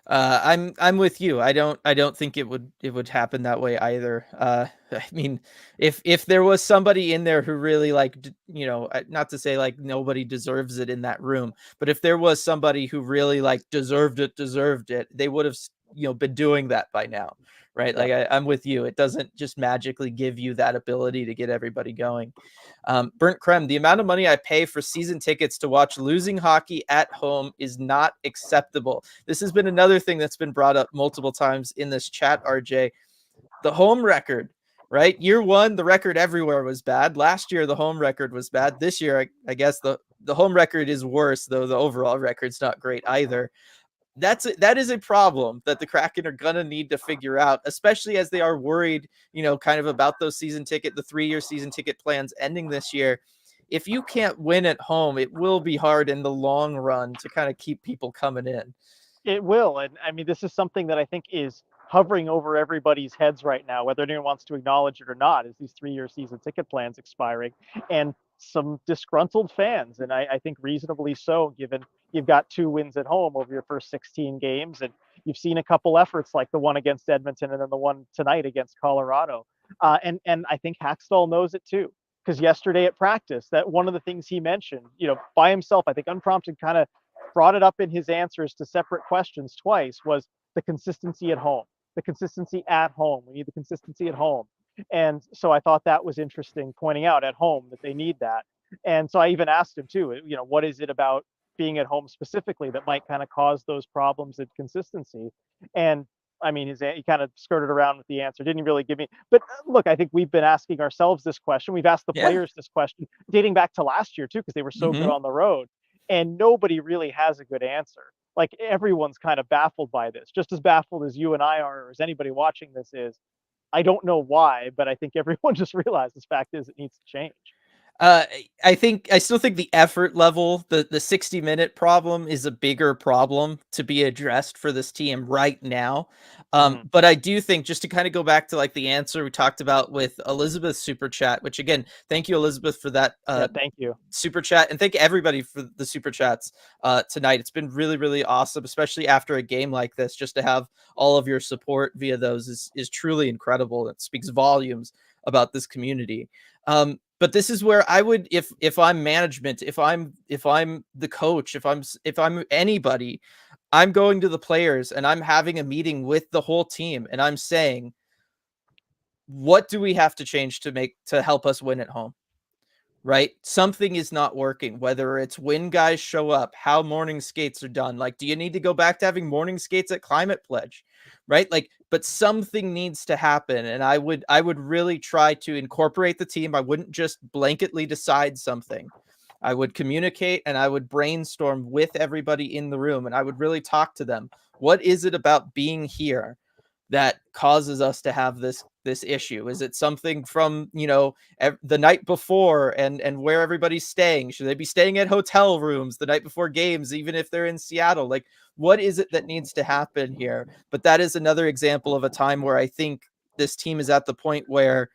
I'm with you. I don't think it would happen that way either. I mean, if there was somebody in there who really like not to say like nobody deserves it in that room, but if there was somebody who really like deserved it, they would have been doing that by now, right? Yeah. Like I'm with you. It doesn't just magically give you that ability to get everybody going. Burnt Creme, the amount of money I pay for season tickets to watch losing hockey at home is not acceptable. This has been another thing that's been brought up multiple times in this chat, RJ. The home record, right? Year one, the record everywhere was bad. Last year, the home record was bad. This year, I guess the home record is worse, though the overall record's not great either. That is a problem that the Kraken are gonna need to figure out, especially as they are worried, kind of about those the 3-year season ticket plans ending this year. If you can't win at home, it will be hard in the long run to kind of keep people coming in. It will. And I mean, this is something that I think is hovering over everybody's heads right now, whether anyone wants to acknowledge it or not, is these 3-year season ticket plans expiring and some disgruntled fans. And I think reasonably so, given you've got 2 wins at home over your first 16 games. And you've seen a couple efforts like the one against Edmonton and then the one tonight against Colorado. And I think Hackstall knows it too, because yesterday at practice, that one of the things he mentioned, by himself, I think unprompted, kind of brought it up in his answers to separate questions twice, was the consistency at home. The consistency at home. We need the consistency at home. And so I thought that was interesting, pointing out at home that they need that. And so I even asked him too, what is it about being at home specifically that might kind of cause those problems of consistency? And I mean, he kind of skirted around with the answer, didn't really give me. But look, I think we've been asking ourselves this question. We've asked the Yeah. players this question dating back to last year too, because they were so good on the road, and nobody really has a good answer. Like, everyone's kind of baffled by this, just as baffled as you and I are, or as anybody watching this is. I don't know why, but I think everyone just realized this fact is it needs to change. I still think the effort level, the 60-minute problem is a bigger problem to be addressed for this team right now. But I do think, just to kind of go back to like the answer we talked about with Elizabeth's super chat, which again, thank you, Elizabeth, for that Yeah, thank you. super chat, and thank everybody for the super chats tonight. It's been really, really awesome, especially after a game like this. Just to have all of your support via those is truly incredible. It speaks volumes about this community. But this is where I would, if I'm management, if I'm the coach, if I'm anybody, I'm going to the players and I'm having a meeting with the whole team and I'm saying, what do we have to change to help us win at home? Right? Something is not working, whether it's when guys show up, how morning skates are done. Like, do you need to go back to having morning skates at Climate Pledge? Right? Like, but something needs to happen. And I would really try to incorporate the team. I wouldn't just blanketly decide something. I would communicate and I would brainstorm with everybody in the room and I would really talk to them. What is it about being here that causes us to have this issue? Is it something from, the night before and where everybody's staying? Should they be staying at hotel rooms the night before games, even if they're in Seattle? Like, what is it that needs to happen here? But that is another example of a time where I think this team is at the point where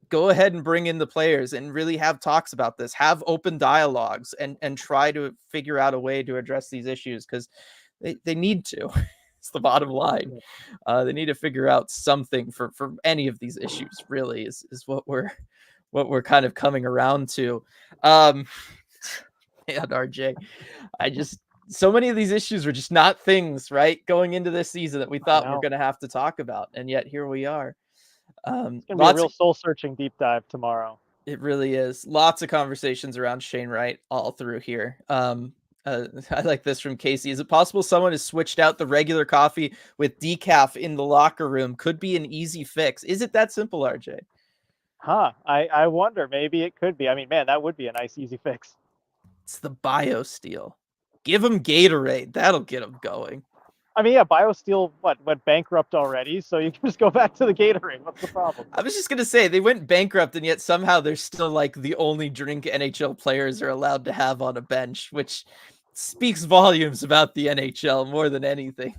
go ahead and bring in the players and really have talks about this, have open dialogues and try to figure out a way to address these issues, because they need to. It's the bottom line. They need to figure out something for any of these issues, really, is what we're kind of coming around to. And RJ, so many of these issues were just not things, right, going into this season that we thought we're going to have to talk about, and yet here we are. It's gonna be a real soul-searching deep dive tomorrow. It really is. Lots of conversations around Shane Wright all through here. I like this from Casey. Is it possible someone has switched out the regular coffee with decaf in the locker room? Could be an easy fix. Is it that simple, RJ? I wonder. Maybe it could be. I mean, man, that would be a nice, easy fix. It's the BioSteel. Give them Gatorade. That'll get them going. I mean, yeah, BioSteel went bankrupt already, so you can just go back to the Gatorade. What's the problem? I was just gonna say, they went bankrupt, and yet somehow they're still like the only drink NHL players are allowed to have on a bench, which speaks volumes about the NHL more than anything.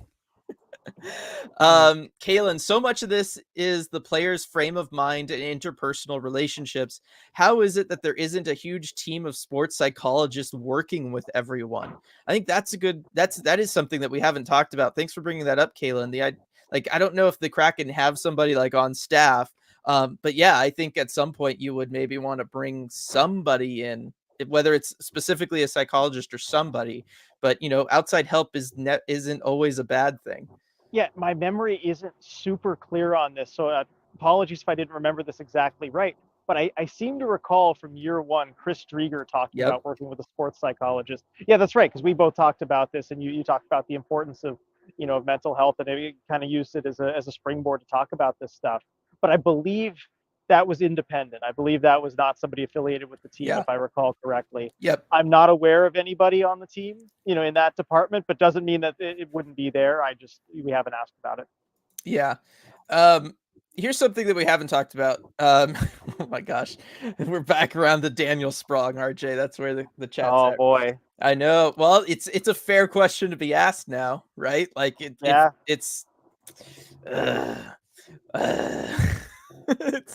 Kalen, so much of this is the player's frame of mind and interpersonal relationships. How is it that there isn't a huge team of sports psychologists working with everyone? I think that is something that we haven't talked about. Thanks for bringing that up, Kalen. I don't know if the Kraken have somebody like on staff, but yeah, I think at some point you would maybe want to bring somebody in, whether it's specifically a psychologist or somebody, but outside help isn't always a bad thing. Yeah, my memory isn't super clear on this, so apologies if I didn't remember this exactly right. But I seem to recall from year one, Chris Drieger talking about working with a sports psychologist. Yeah, that's right, because we both talked about this, and you talked about the importance of of mental health, and maybe kind of used it as a springboard to talk about this stuff. But I believe that was independent. I believe that was not somebody affiliated with the team, if I recall correctly. Yep. I'm not aware of anybody on the team, in that department, but doesn't mean that it wouldn't be there. We haven't asked about it. Yeah. Here's something that we haven't talked about. Oh my gosh. We're back around to Daniel Sprong, RJ. That's where the chat's at. Oh boy. I know. Well, it's a fair question to be asked now, right? Like it's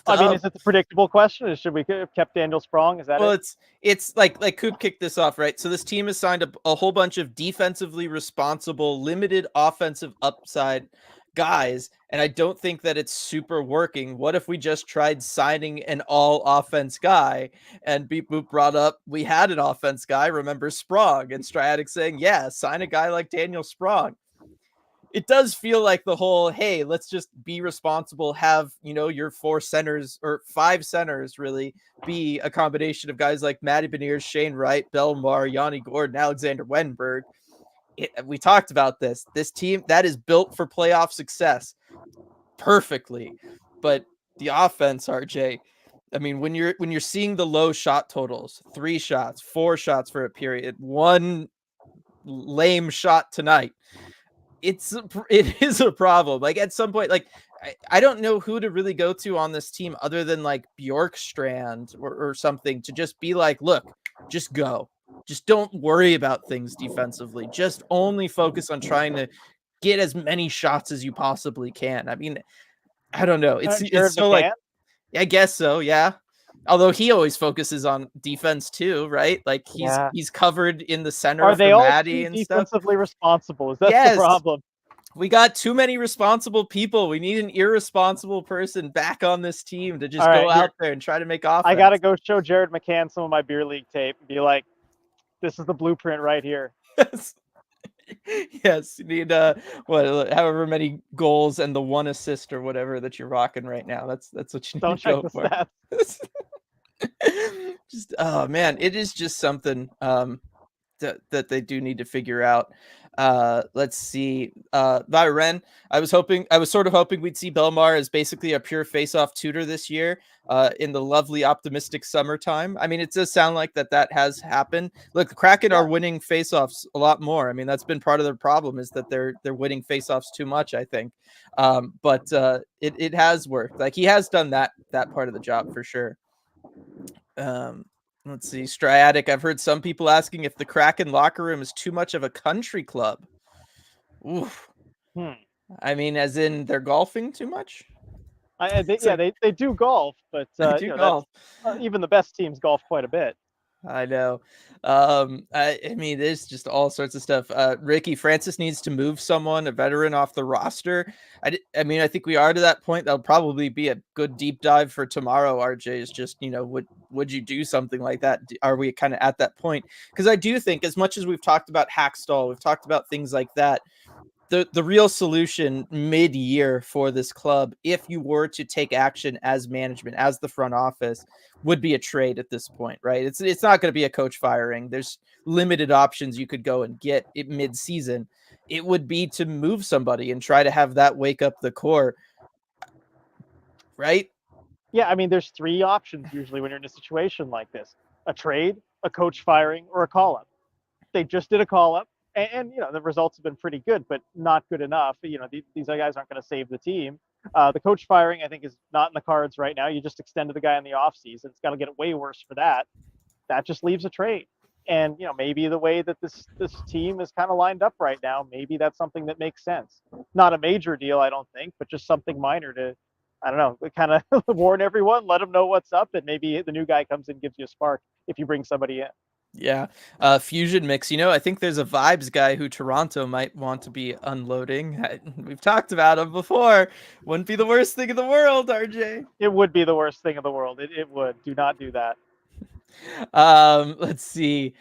I mean, is it the predictable question? Should we have kept Daniel Sprong? Is that it's like Coop kicked this off, right? So this team has signed a whole bunch of defensively responsible, limited offensive upside guys, and I don't think that it's super working. What if we just tried signing an all offense guy? And Beep Boop brought up we had an offense guy, remember Sprong, and Striatic saying, yeah, sign a guy like Daniel Sprong. It does feel like the whole, hey, let's just be responsible, have, your 4 centers or 5 centers really be a combination of guys like Matty Beniers, Shane Wright, Belmar, Yanni Gordon, Alexander Wenberg. We talked about this team that is built for playoff success perfectly, but the offense, RJ, I mean, when you're seeing the low shot totals, 3 shots, 4 shots for a period, 1 lame shot tonight, it is a problem. Like at some point, like I don't know who to really go to on this team other than like Bjorkstrand or something to just be like, look, just go. Just don't worry about things defensively. Just only focus on trying to get as many shots as you possibly can. I mean, I don't know. It's Jared so like, McCann. I guess so, yeah. Although he always focuses on defense too, right? Like Yeah. he's covered in the center Are they for all Maddie too and stuff. defensively responsible? Is that's the Yes, problem? we got too many responsible people. We need an irresponsible person back on this team to All just go right, here out there and try to make I gotta offense. go show Jared McCann some of my beer league tape and be like, "This is the blueprint right here." Yes, yes. You need however many goals and the 1 assist or whatever that you're rocking right now. That's what you need Don't to check go the for. stats. Just oh man, it is just something that they do need to figure out. Let's see. Viren, I was sort of hoping we'd see Belmar as basically a pure face-off tutor this year, in the lovely optimistic summertime. I mean, it does sound like that has happened. Look, the Kraken Yeah. are winning face-offs a lot more. I mean, that's been part of their problem is that they're winning face-offs too much, I think. But it has worked. Like he has done that part of the job for sure. Let's see. Striatic. I've heard some people asking if the Kraken locker room is too much of a country club. Oof. Hmm. I mean, as in they're golfing too much? It's Yeah, like they do golf, but they do that's golf. even the best teams golf quite a bit. I know. I mean, there's just all sorts of stuff. Ricky Francis needs to move someone, a veteran, off the roster. I mean, I think we are to that point. That'll probably be a good deep dive for tomorrow. RJ is just, would you do something like that? Are we kind of at that point? Because I do think, as much as we've talked about Hackstall, we've talked about things like that. The real solution mid-year for this club, if you were to take action as management, as the front office, would be a trade at this point, right? It's not going to be a coach firing. There's limited options you could go and get it mid-season. It would be to move somebody and try to have that wake up the core, right? Yeah, I mean, there's 3 options usually when you're in a situation like this: a trade, a coach firing, or a call up. They just did a call up, and the results have been pretty good, but not good enough. These guys aren't going to save the team. The coach firing, I think, is not in the cards right now. You just extended the guy in the offseason. It's got to get way worse for that. That just leaves a trade. And maybe the way that this team is kind of lined up right now, maybe that's something that makes sense. Not a major deal, I don't think, but just something minor to, I don't know, kind of warn everyone, let them know what's up, and maybe the new guy comes in, gives you a spark if you bring somebody in. Yeah. Fusion mix. I think there's a vibes guy who Toronto might want to be unloading. We've talked about him before. Wouldn't be the worst thing in the world, RJ. It would be the worst thing in the world. It would. Do not do that. Let's see.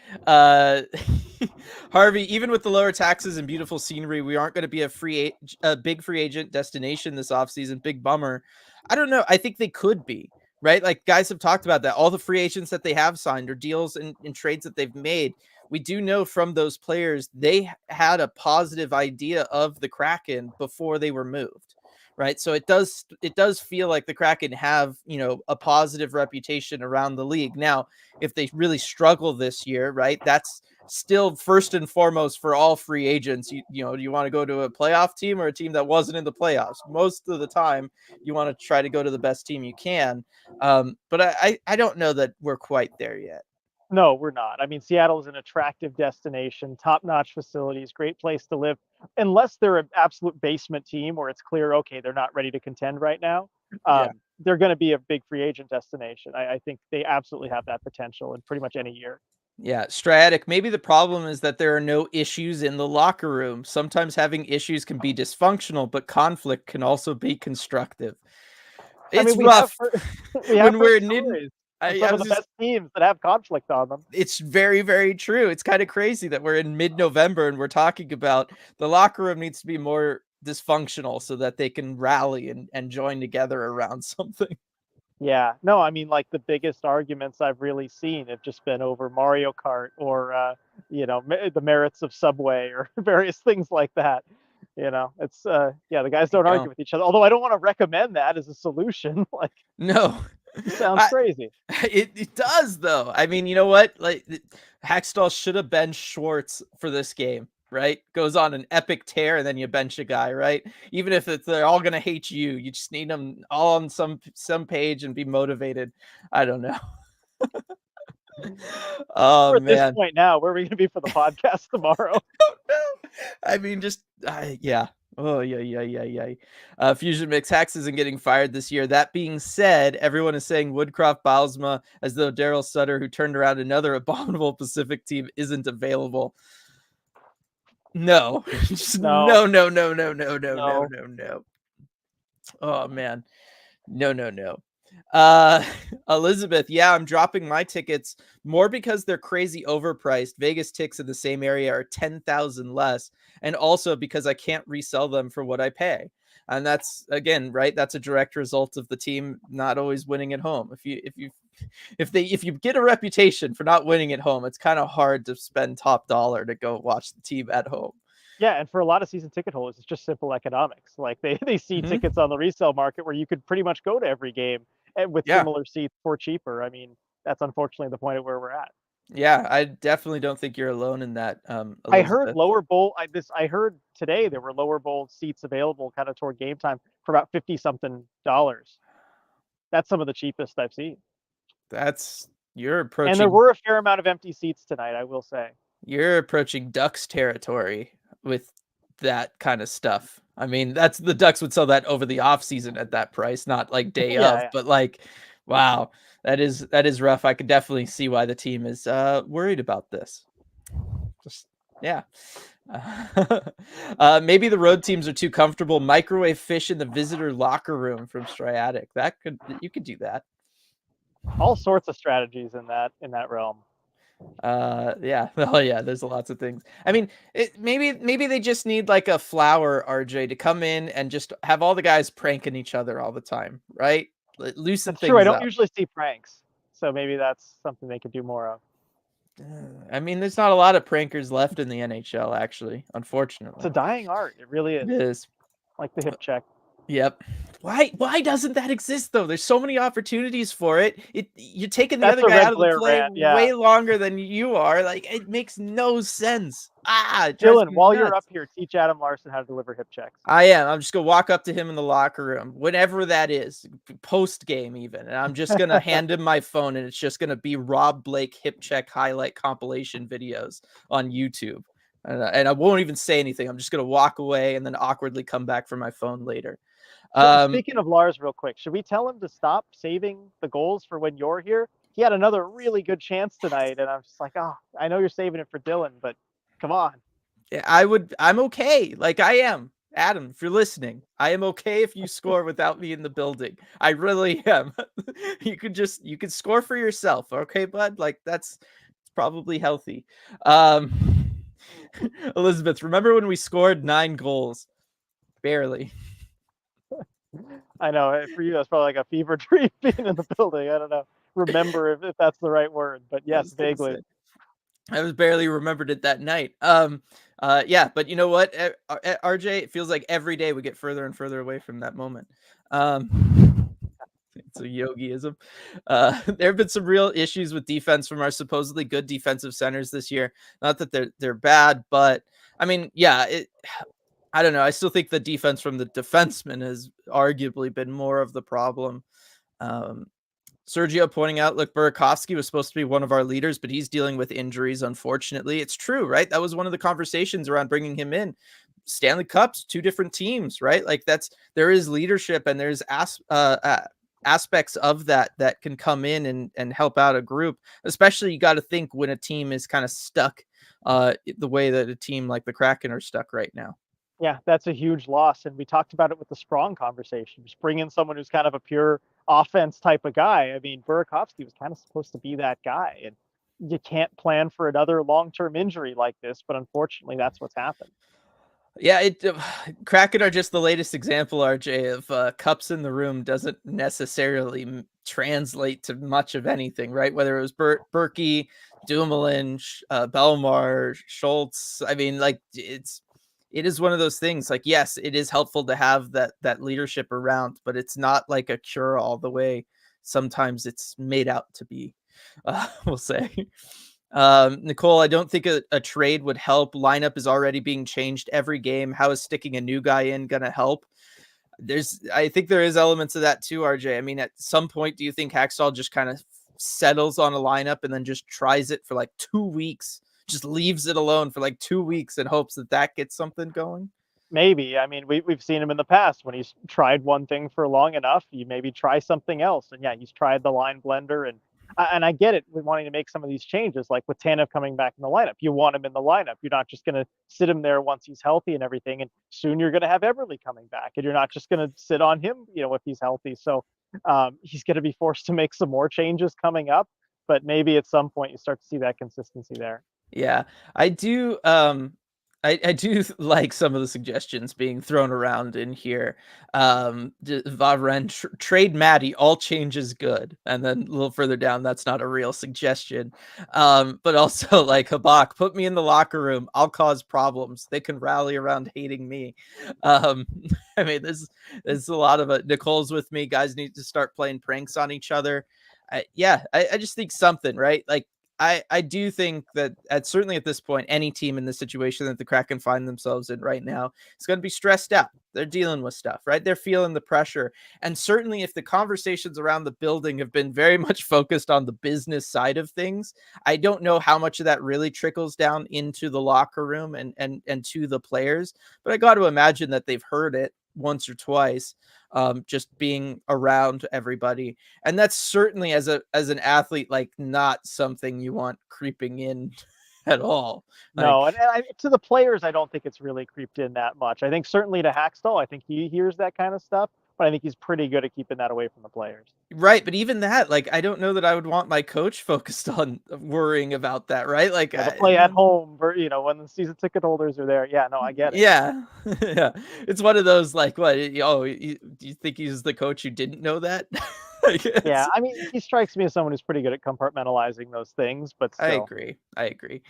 Harvey, even with the lower taxes and beautiful scenery, we aren't going to be a big free agent destination this offseason. Big bummer. I don't know. I think they could be, right? Like guys have talked about that. All the free agents that they have signed or deals and trades that they've made. We do know from those players, they had a positive idea of the Kraken before they were moved. Right. So it does feel like the Kraken have, a positive reputation around the league. Now, if they really struggle this year, right, that's still first and foremost for all free agents. Do you want to go to a playoff team or a team that wasn't in the playoffs? Most of the time, you want to try to go to the best team you can. But I don't know that we're quite there yet. No, we're not. I mean, Seattle is an attractive destination, top-notch facilities, great place to live. Unless they're an absolute basement team where it's clear, okay, they're not ready to contend right now. Yeah. They're going to be a big free agent destination. I think they absolutely have that potential in pretty much any year. Yeah, Striatic. Maybe the problem is that there are no issues in the locker room. Sometimes having issues can be dysfunctional, but conflict can also be constructive. I mean, It's rough we have when heard we're in mid. stories of I some of was the just. best teams that have conflict on them. It's very, very true. It's kind of crazy that we're in mid-November and we're talking about the locker room needs to be more dysfunctional so that they can rally and join together around something. Yeah, no, I mean, like the biggest arguments I've really seen have just been over Mario Kart or, the merits of Subway or various things like that. It's yeah, the guys I don't argue don't. with each other. Although I don't want to recommend that as a solution. Like, No. it sounds I, crazy. it does though. I mean, you know what? Like Hackstall should have benched Schwartz for this game, right? Goes on an epic tear and then you bench a guy, right? Even if they're all gonna hate you, you just need them all on some page and be motivated. I don't know. Oh We're at this man. point now. Where are we going to be for the podcast tomorrow? No. I mean, just yeah. Oh yeah, yeah, yeah, yeah. Fusion Mix Hex isn't getting fired this year. That being said, everyone is saying Woodcroft Baalsma as though Daryl Sutter, who turned around another abominable Pacific team, isn't available. No, just No, no, no, no, no, no, no, no, no. no, no. Oh man, no, no, no. Uh, Elizabeth, yeah, I'm dropping my tickets more because they're crazy overpriced. Vegas ticks in the same area are 10,000 less, and also because I can't resell them for what I pay. And that's again, right? That's a direct result of the team not always winning at home. If you get a reputation for not winning at home, it's kind of hard to spend top dollar to go watch the team at home. Yeah, and for a lot of season ticket holders, it's just simple economics. Like they see Hmm. tickets on the resale market where you could pretty much go to every game and with Yeah. similar seats for cheaper. I mean, that's unfortunately the point of where we're at. Yeah, I definitely don't think you're alone in that, I heard Elizabeth. lower bowl. I heard today there were lower bowl seats available kind of toward game time for about 50 something dollars. That's some of the cheapest I've seen. That's you're And there approaching were a fair amount of empty seats tonight, I will say. you're approaching Ducks territory with that kind of stuff. I mean, that's the Ducks would sell that over the off season at that price, not like day Yeah, of, yeah. but like, wow, that is rough. I could definitely see why the team is worried about this. Just yeah. Maybe the road teams are too comfortable. Microwave fish in the visitor locker room from Striatic. You could do that. All sorts of strategies in that realm. Yeah. Oh yeah, there's lots of things. I mean, maybe they just need like a flower RJ to come in and just have all the guys pranking each other all the time, right? Loosen That's true. I things don't up. usually see pranks, so maybe that's something they could do more of. I mean, there's not a lot of prankers left in the NHL actually, It's a unfortunately. dying art. It really It is. is. Like the hip check. Yep. Why doesn't that exist though? There's so many opportunities for it. You're taking the That's other a guy red out of the glare play rant. Yeah. way longer than you are. Like it makes no sense. It drives Dylan, me while you're up nuts. here, teach Adam Larson how to deliver hip checks. I am. I'm just gonna walk up to him in the locker room, whenever that is, post game even, and I'm just gonna hand him my phone, and it's just gonna be Rob Blake hip check highlight compilation videos on YouTube, and I won't even say anything. I'm just gonna walk away and then awkwardly come back for my phone later. So Um, speaking of Lars, real quick, should we tell him to stop saving the goals for when you're here? He had another really good chance tonight, and I'm just like, oh, I know you're saving it for Dylan, but come on. Yeah, I'm okay. Like I am. Adam, if you're listening, I am okay if you score without me in the building. I really am. You could score for yourself, okay, bud? Like that's it's probably healthy. Um Elizabeth, remember when we scored 9 goals? Barely. I know for you that's probably like a fever dream being in the building. I don't know. Remember if that's the right word, but I yes, was gonna say. vaguely. I was barely remembered it that night. Yeah, but you know what, RJ, it feels like every day we get further and further away from that moment. It's a yogiism. There have been some real issues with defense from our supposedly good defensive centers this year. Not that they're bad, but I mean, yeah, I don't know. I still think the defense from the defenseman has arguably been more of the problem. Um, Sergio pointing out, look, Burakovsky was supposed to be one of our leaders, but he's dealing with injuries, unfortunately. It's true, right? That was one of the conversations around bringing him in. Stanley Cups, 2 different teams, right? Like there is leadership and there's aspects of that that can come in and help out a group. Especially you got to think when a team is kind of stuck the way that a team like the Kraken are stuck right now. Yeah, that's a huge loss. And we talked about it with the Sprong conversation. Just bring in someone who's kind of a pure offense type of guy. I mean, Burakovsky was kind of supposed to be that guy. And you can't plan for another long-term injury like this, but unfortunately, that's what's happened. Yeah, Kraken are just the latest example, RJ, of cups in the room doesn't necessarily translate to much of anything, right? Whether it was Berkey, Dumoulin, Belmar, Schultz. I mean, like it is one of those things. Like, yes, it is helpful to have that leadership around, but it's not like a cure all the way. Sometimes it's made out to be. We'll say. Nicole, I don't think a trade would help. Lineup is already being changed every game. How is sticking a new guy in going to help? I think there is elements of that too, RJ. I mean, at some point, do you think Hackstall just kind of settles on a lineup and then just tries it for like 2 weeks, just leaves it alone for like 2 weeks and hopes that gets something going? Maybe. I mean, we've seen him in the past when he's tried one thing for long enough. You maybe try something else. And yeah, he's tried the line blender, and I get it. We're wanting to make some of these changes, like with Tanev coming back in the lineup. You want him in the lineup. You're not just going to sit him there once he's healthy and everything. And soon you're going to have Everly coming back, and you're not just going to sit on him, if he's healthy. So he's going to be forced to make some more changes coming up. But maybe at some point you start to see that consistency there. Yeah, I do. I do like some of the suggestions being thrown around in here. Vavren, trade Maddie, all change is good. And then a little further down, that's not a real suggestion. But also like Habak, put me in the locker room. I'll cause problems. They can rally around hating me. I mean, there's a lot of it. Nicole's with me. Guys need to start playing pranks on each other. I just think something, right? Like, I do think that certainly at this point, any team in the situation that the Kraken find themselves in right now is going to be stressed out. They're dealing with stuff, right? They're feeling the pressure. And certainly if the conversations around the building have been very much focused on the business side of things, I don't know how much of that really trickles down into the locker room and to the players. But I got to imagine that they've heard it once or twice, just being around everybody. And that's certainly as an athlete, like not something you want creeping in at all. No, Like, and to the players, I don't think it's really creeped in that much. I think certainly to Hackstall, I think he hears that kind of stuff, but I think he's pretty good at keeping that away from the players. right. But even that, like, I don't know that I would want my coach focused on worrying about that. Right. Like, Yeah, the play at home, when the season ticket holders are there. Yeah, no, I get it. yeah. Yeah. It's one of those, like, what? Oh, do you think he's the coach who didn't know that? Yeah, I mean, he strikes me as someone who's pretty good at compartmentalizing those things, but I still. agree. I agree.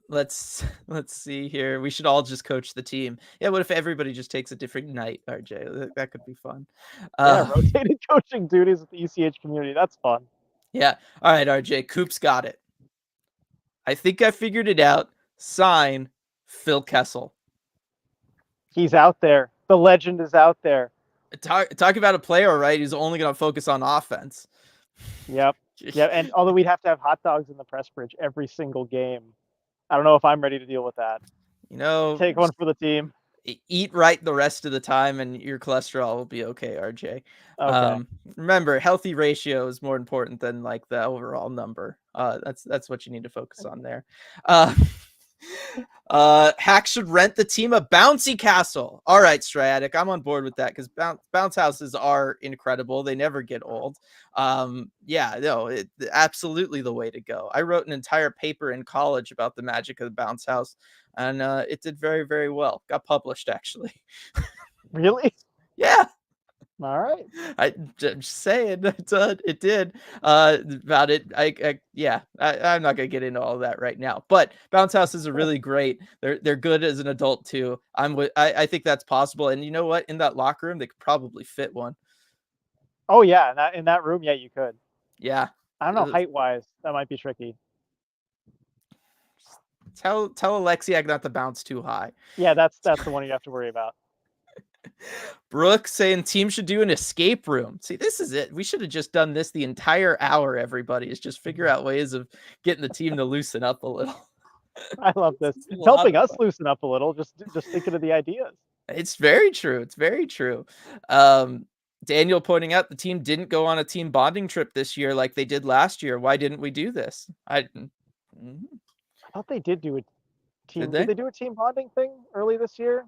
Let's see here. We should all just coach the team. Yeah, what if everybody just takes a different night, RJ? That could be fun. Yeah, Uh, rotated coaching duties with the ECH community. That's fun. yeah. All right, RJ. Coop's got it. I think I figured it out. Sign Phil Kessel. He's out there. The legend is out there. Talk about a player, right? Who's only going to focus on offense. Yep. Yeah, and although we'd have to have hot dogs in the press bridge every single game, I don't know if I'm ready to deal with that. Take one for the team. Eat right the rest of the time and your cholesterol will be okay, RJ. Okay. Remember, healthy ratio is more important than like the overall number. That's what you need to focus on there. Hack should rent the team a bouncy castle. All right, Stratic, I'm on board with that because bounce houses are incredible. They never get old. Yeah, no, absolutely the way to go. I wrote an entire paper in college about the magic of the bounce house, and it did very, very well. Got published, actually. Really? Yeah. All right. I'm just saying it did. About it. I'm not gonna get into all of that right now. But bounce houses are really great. They're good as an adult too. I think that's possible. And you know what? In that locker room, they could probably fit one. Oh yeah, in that room, yeah, you could. Yeah. I don't know, height wise, that might be tricky. Tell Alexiak not to bounce too high. Yeah, that's the one you have to worry about. Brooke saying team should do an escape room. See, this is it. We should have just done this the entire hour, everybody, is just figure out ways of getting the team to loosen up a little. I love this. It's helping us loosen up a little, just thinking of the ideas. It's very true. It's very true. Daniel pointing out the team didn't go on a team bonding trip this year like they did last year. Why didn't we do this? I thought they did do a Did team. Did they? they do a team bonding thing early this year?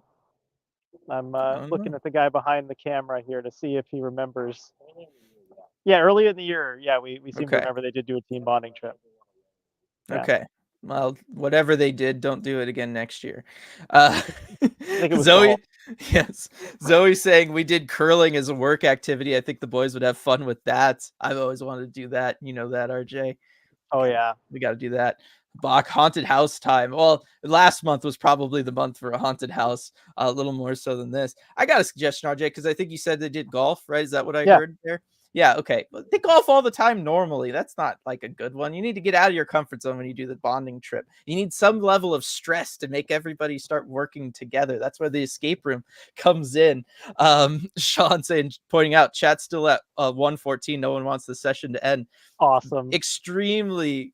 I'm I don't looking know. at the guy behind the camera here to see if he remembers. Yeah, early in the year. Yeah, we seem to Okay. remember they did do a team bonding trip. Yeah, Okay. Well, whatever they did, don't do it again next year. Uh, I think it was Zoe, golf. yes. Zoe saying we did curling as a work activity. I think the boys would have fun with that. I've always wanted to do that. You know that, RJ. Oh yeah. We got to do that. Bach haunted house time. Well, last month was probably the month for a haunted house, a little more so than this. I got a suggestion, RJ, because I think you said they did golf, right? Is that what I Yeah. heard there? Yeah, okay. Well, they golf all the time normally. That's not like a good one. You need to get out of your comfort zone when you do the bonding trip. You need some level of stress to make everybody start working together. That's where the escape room comes in. Sean saying, pointing out, chat's still at 114. No one wants the session to end. Awesome. Extremely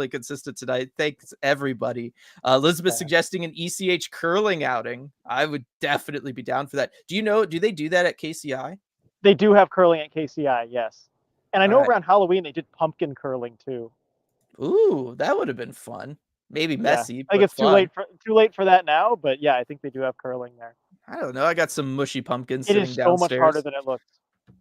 consistent tonight. Thanks everybody. Elizabeth Yeah. suggesting an ECH curling outing. I would definitely be down for that. Do they do that at KCI? They do have curling at KCI, yes. And I All know right. around Halloween they did pumpkin curling too. Ooh, that would have been fun. Maybe Yeah. messy, I think but it's fun. too late for that now, but yeah, I think they do have curling there. I don't know. I got some mushy pumpkins It is sitting so much harder downstairs. than it looks. Like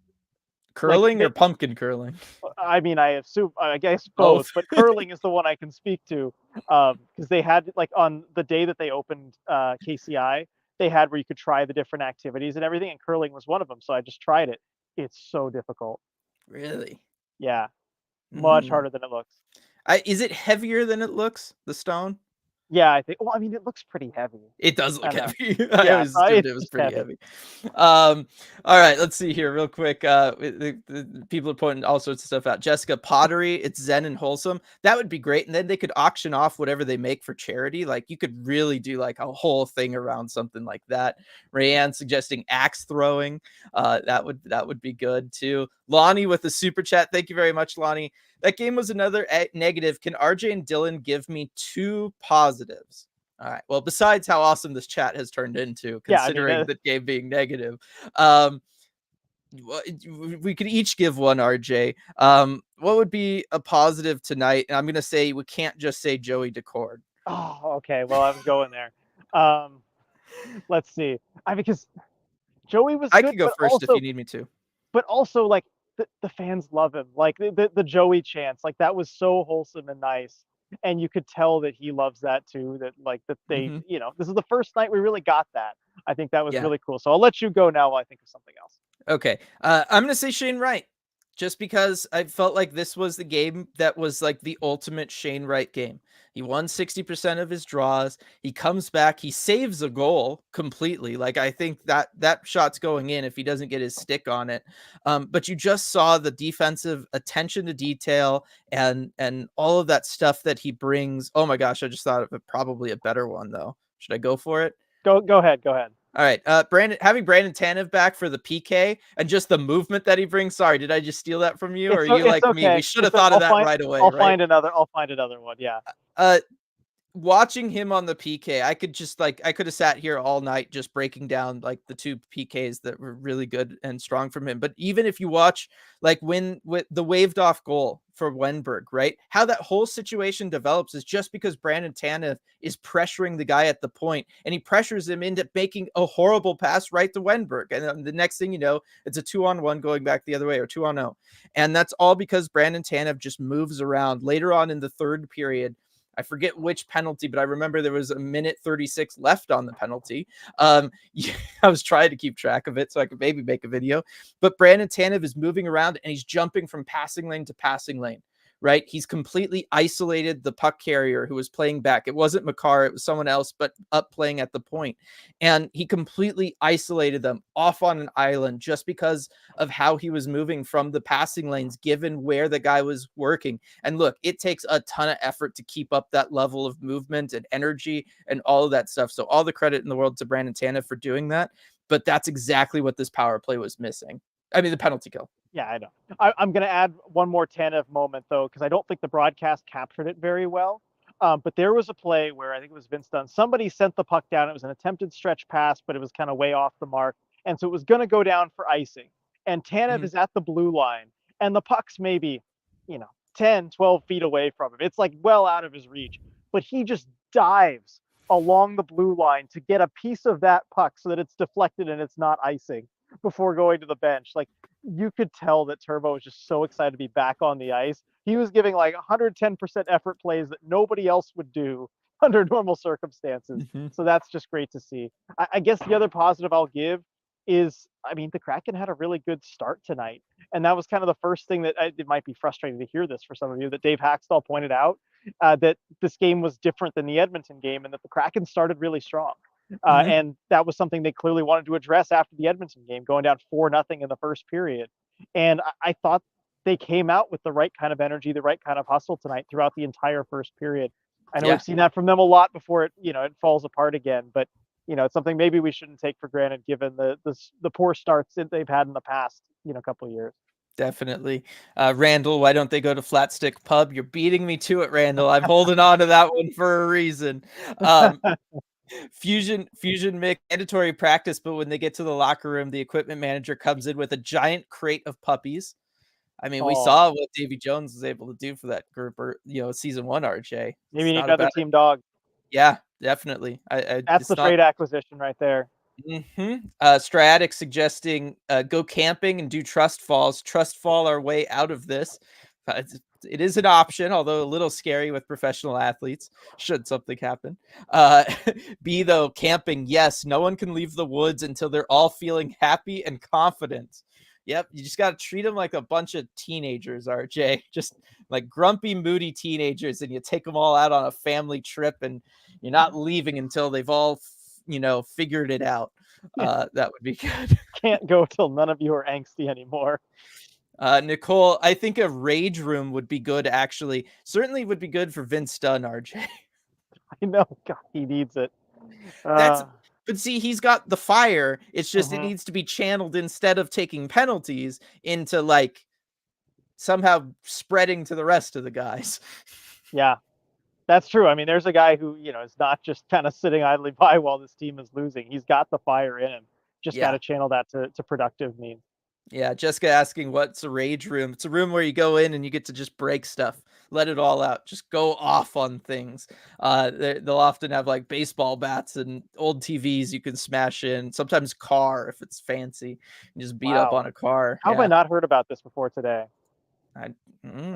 Curling or pumpkin curling? I mean, I assume, I guess both, Both. but curling is the one I can speak to, because they had like on the day that they opened KCI, they had where you could try the different activities and everything, and curling was one of them. So I just tried it. It's so difficult. Really? Yeah, much Mm. harder than it looks. Is it heavier than it looks, the stone? Yeah, I think. Well, I mean, it looks pretty heavy. It does I look don't know. heavy. I Yeah, always assumed it's it was just pretty heavy. heavy. All right, let's see here real quick. The people are pointing all sorts of stuff out. Jessica, pottery, it's zen and wholesome. That would be great. And then they could auction off whatever they make for charity. Like you could really do like a whole thing around something like that. Rayanne suggesting axe throwing. That would be good too. Lonnie with the super chat. Thank you very much, Lonnie. That game was another negative. Can RJ and Dylan give me 2 positives? All right. Well, besides how awesome this chat has turned into, Yeah, I mean, considering the game being negative, um, we could each give one, RJ. What would be a positive tonight? And I'm going to say we can't just say Joey Decord. oh, okay. Well, I was going there. Um, let's see. Because Joey was I good, could go but first if you also need me to. like the fans love him. Like the Joey chants, like that was so wholesome and nice. And you could tell that he loves that too. That like that they, Hmm. this is the first night we really got that. I think that was Yeah. really cool. So I'll let you go now while I think of something else. Okay. I'm going to say Shane Wright just because I felt like this was the game that was like the ultimate Shane Wright game. He won 60% of his draws. He comes back. He saves a goal completely. Like I think that shot's going in if he doesn't get his stick on it. But you just saw the defensive attention to detail and all of that stuff that he brings. Oh my gosh, I just thought of probably a better one though. Should I go for it? Go ahead. Go ahead. All right. Having Brandon Tanev back for the PK and just the movement that he brings. Sorry, did I just steal that from you? Or are you It's like me? We okay. should have thought of that right away, right? I'll find another one. Yeah. Uh, Watching him on the PK, I could have sat here all night just breaking down like the 2 PKs that were really good and strong from him. But even if you watch like when with the waved off goal for Wenberg, right? How that whole situation develops is just because Brandon Tanev is pressuring the guy at the point and he pressures him into making a horrible pass right to Wenberg. And then the next thing you know, it's a 2-on-1 going back the other way or 2-on-0. And that's all because Brandon Tanev just moves around later on in the third period. I forget which penalty, but I remember there was a minute 36 left on the penalty. Yeah, I was trying to keep track of it so I could maybe make a video. But Brandon Tanev is moving around and he's jumping from passing lane to passing lane, right? He's completely isolated the puck carrier who was playing back. It wasn't Makar, it was someone else, but up playing at the point. And he completely isolated them off on an island just because of how he was moving from the passing lanes, given where the guy was working. And look, it takes a ton of effort to keep up that level of movement and energy and all of that stuff. So all the credit in the world to Brandon Tanev for doing that. But that's exactly what this power play was missing. I mean, the penalty kill. Yeah, I know. I'm going to add one more Tanev moment, though, because I don't think the broadcast captured it very well. But there was a play where I think it was Vince Dunn. Somebody sent the puck down. It was an attempted stretch pass, but it was kind of way off the mark. And so it was going to go down for icing. and Tanev Mhm. is at the blue line, and the puck's maybe, you know, 10, 12 feet away from him. It's like well out of his reach, but he just dives along the blue line to get a piece of that puck so that it's deflected and it's not icing before going to the bench. Like, you could tell that Turbo was just so excited to be back on the ice. He was giving like 110% effort plays that nobody else would do under normal circumstances. Mhm. So that's just great to see. I guess the other positive I'll give is, I mean, the Kraken had a really good start tonight. And that was kind of the first thing that it might be frustrating to hear this for some of you, that Dave Haxtell pointed out, that this game was different than the Edmonton game and that the Kraken started really strong. Mhm. And that was something they clearly wanted to address after the Edmonton game, going down 4-0 in the first period. And I thought they came out with the right kind of energy, the right kind of hustle tonight throughout the entire first period. I know we've Yeah, seen that from them a lot before it falls apart again, but it's something maybe we shouldn't take for granted given the poor starts that they've had in the past, couple of years. definitely. Randall, why don't they go to Flat Stick Pub? You're beating me to it, Randall. I'm holding on to that one for a reason. Um, Fusion make mandatory practice, but when they get to the locker room, the equipment manager comes in with a giant crate of puppies. I mean, we saw Oh, what Davy Jones was able to do for that group, or season one. RJ, maybe it's you need not a another bad. team dog. Yeah, definitely. I That's the it's not. trade acquisition right there. Striatic suggesting go camping and do trust falls. Trust fall our way out of this. It is an option, although a little scary with professional athletes. Should something happen, uh, B though camping. Yes, no one can leave the woods until they're all feeling happy and confident. Yep, you just got to treat them like a bunch of teenagers, RJ. Just like grumpy, moody teenagers, and you take them all out on a family trip, and you're not leaving until they've all figured it out. Yeah, That would be good. can't go till none of you are angsty anymore. Nicole, I think a rage room would be good, actually. Certainly would be good for Vince Dunn, RJ. I know, God, he needs it. That's Uh, but see, he's got the fire. It's just it mhm. needs to be channeled instead of taking penalties into like somehow spreading to the rest of the guys. Yeah, that's true. I mean, there's a guy who, is not just kind of sitting idly by while this team is losing. He's got the fire in him. Just got Yeah. to channel that to productive means. Yeah, Jessica asking what's a rage room? It's a room where you go in and you get to just break stuff, let it all out, just go off on things. They'll often have like baseball bats and old TVs you can smash in. Sometimes car if it's fancy, and just beat up Wow. on a car. How have I Yeah, not heard about this before today? I, I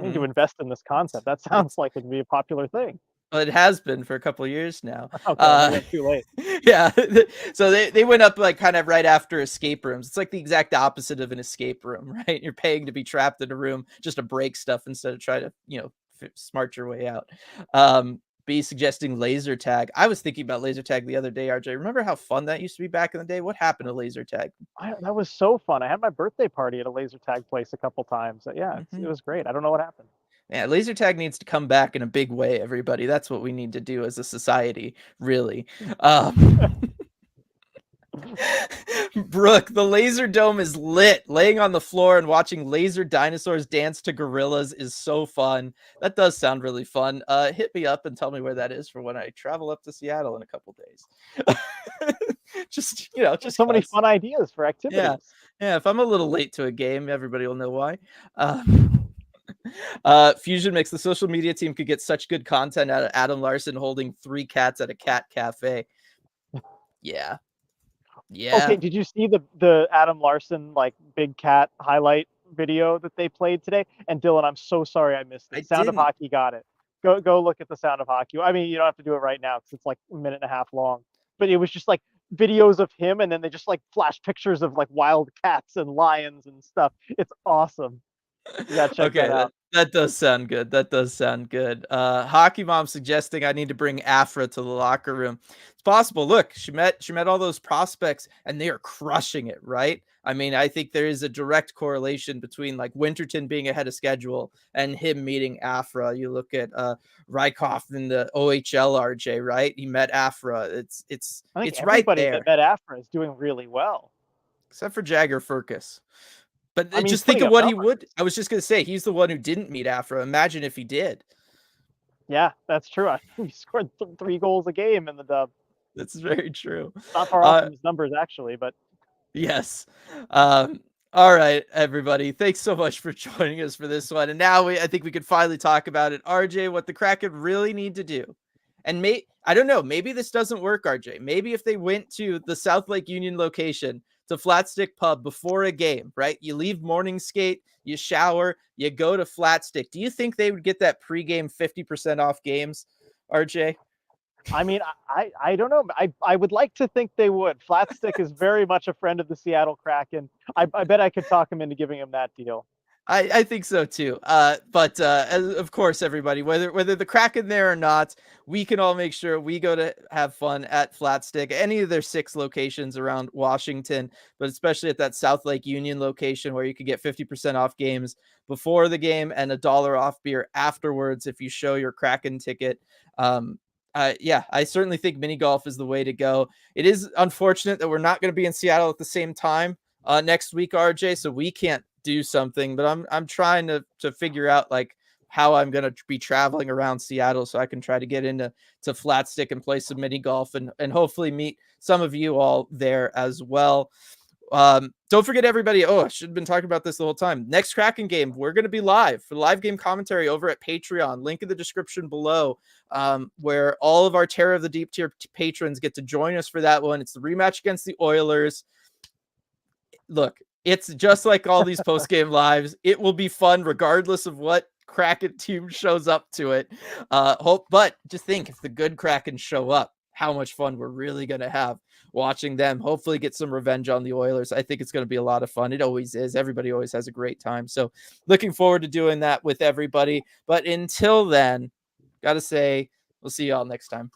need to mm, invest in this concept. That sounds it's like it'd be a popular thing. well, it has been for a couple of years now. Okay, well, maybe Uh, I'm too late. yeah, so they went up like kind of right after escape rooms. It's like the exact opposite of an escape room, right? You're paying to be trapped in a room just to break stuff instead of try to smart your way out. B suggesting laser tag. I was thinking about laser tag the other day. RJ, remember how fun that used to be back in the day? What happened to laser tag? That was so fun. I had my birthday party at a laser tag place a couple times. Yeah, it Hmm. was great. I don't know what happened. Yeah, laser tag needs to come back in a big way. Everybody, that's what we need to do as a society. Really. Um, Brooke, the laser dome is lit. Laying on the floor and watching laser dinosaurs dance to gorillas is so fun. That does sound really fun. Hit me up and tell me where that is for when I travel up to Seattle in a couple days. Just So many cause. fun ideas for Yeah. activities. Yeah, if I'm a little late to a game, everybody will know why. Uh, Fusion makes the social media team could get such good content out of Adam Larson holding 3 cats at a cat cafe. Yeah. Okay, Yeah. did you see the Adam Larson like big cat highlight video that they played today? And Dylan, I'm so sorry I missed I it. Sound of didn't. Hockey got it. Go look at the Sound of Hockey. I mean, you don't have to do it right now because it's like a minute and a half long. But it was just like videos of him, and then they just like flash pictures of like wild cats and lions and stuff. It's awesome. You gotta check Okay, that that out. that does sound good. That does sound good. Hockey mom suggesting I need to bring Afra to the locker room. It's possible. Look, she met all those prospects and they are crushing it, right? I mean, I think there is a direct correlation between like Winterton being ahead of schedule and him meeting Afra. You look at Rykhoff in the OHL, RJ, right? He met Afra. It's I think it's right everybody that there, met Afra is doing really well. except for Jagger Furcus. But I mean, he's just think putting of up what he numbers. would. I was just gonna say he's the one who didn't meet Afro. Imagine if he did. Yeah, that's true. I think he scored 3 goals a game in the dub. That's very true. Not far off Uh, from his numbers actually, but yes. Um, All right, everybody. Thanks so much for joining us for this one. And now I think we could finally talk about it. RJ, what the Kraken really need to do. And I don't know, maybe this doesn't work, RJ. Maybe if they went to the South Lake Union location to Flatstick Pub before a game, right? You leave morning skate, you shower, you go to Flatstick. Do you think they would get that pregame 50% off games, RJ? I mean, I don't know. I would like to think they would. Flatstick is very much a friend of the Seattle Kraken. I bet I could talk him into giving him that deal. I think so too. But of course, everybody, whether the Kraken there or not, we can all make sure we go to have fun at Flatstick, any of their 6 locations around Washington, but especially at that South Lake Union location where you could get 50% off games before the game and $1 off beer afterwards if you show your Kraken ticket. Yeah, I certainly think mini golf is the way to go. It is unfortunate that we're not going to be in Seattle at the same time next week, RJ, so we can't do something, but I'm trying to figure out like how I'm going to be traveling around Seattle so I can try to get into Flatstick and play some mini golf and hopefully meet some of you all there as well. Don't forget, everybody. Oh, I should have been talking about this the whole time. Next Kraken game, we're going to be live for live game commentary over at Patreon. Link in the description below, where all of our Terror of the Deep tier patrons get to join us for that one. It's the rematch against the Oilers. Look, it's just like all these post game lives. It will be fun regardless of what Kraken team shows up to it. But just think, if the good Kraken show up, how much fun we're really going to have watching them hopefully get some revenge on the Oilers. I think it's going to be a lot of fun. It always is. Everybody always has a great time. So looking forward to doing that with everybody. But until then, got to say, we'll see y'all next time.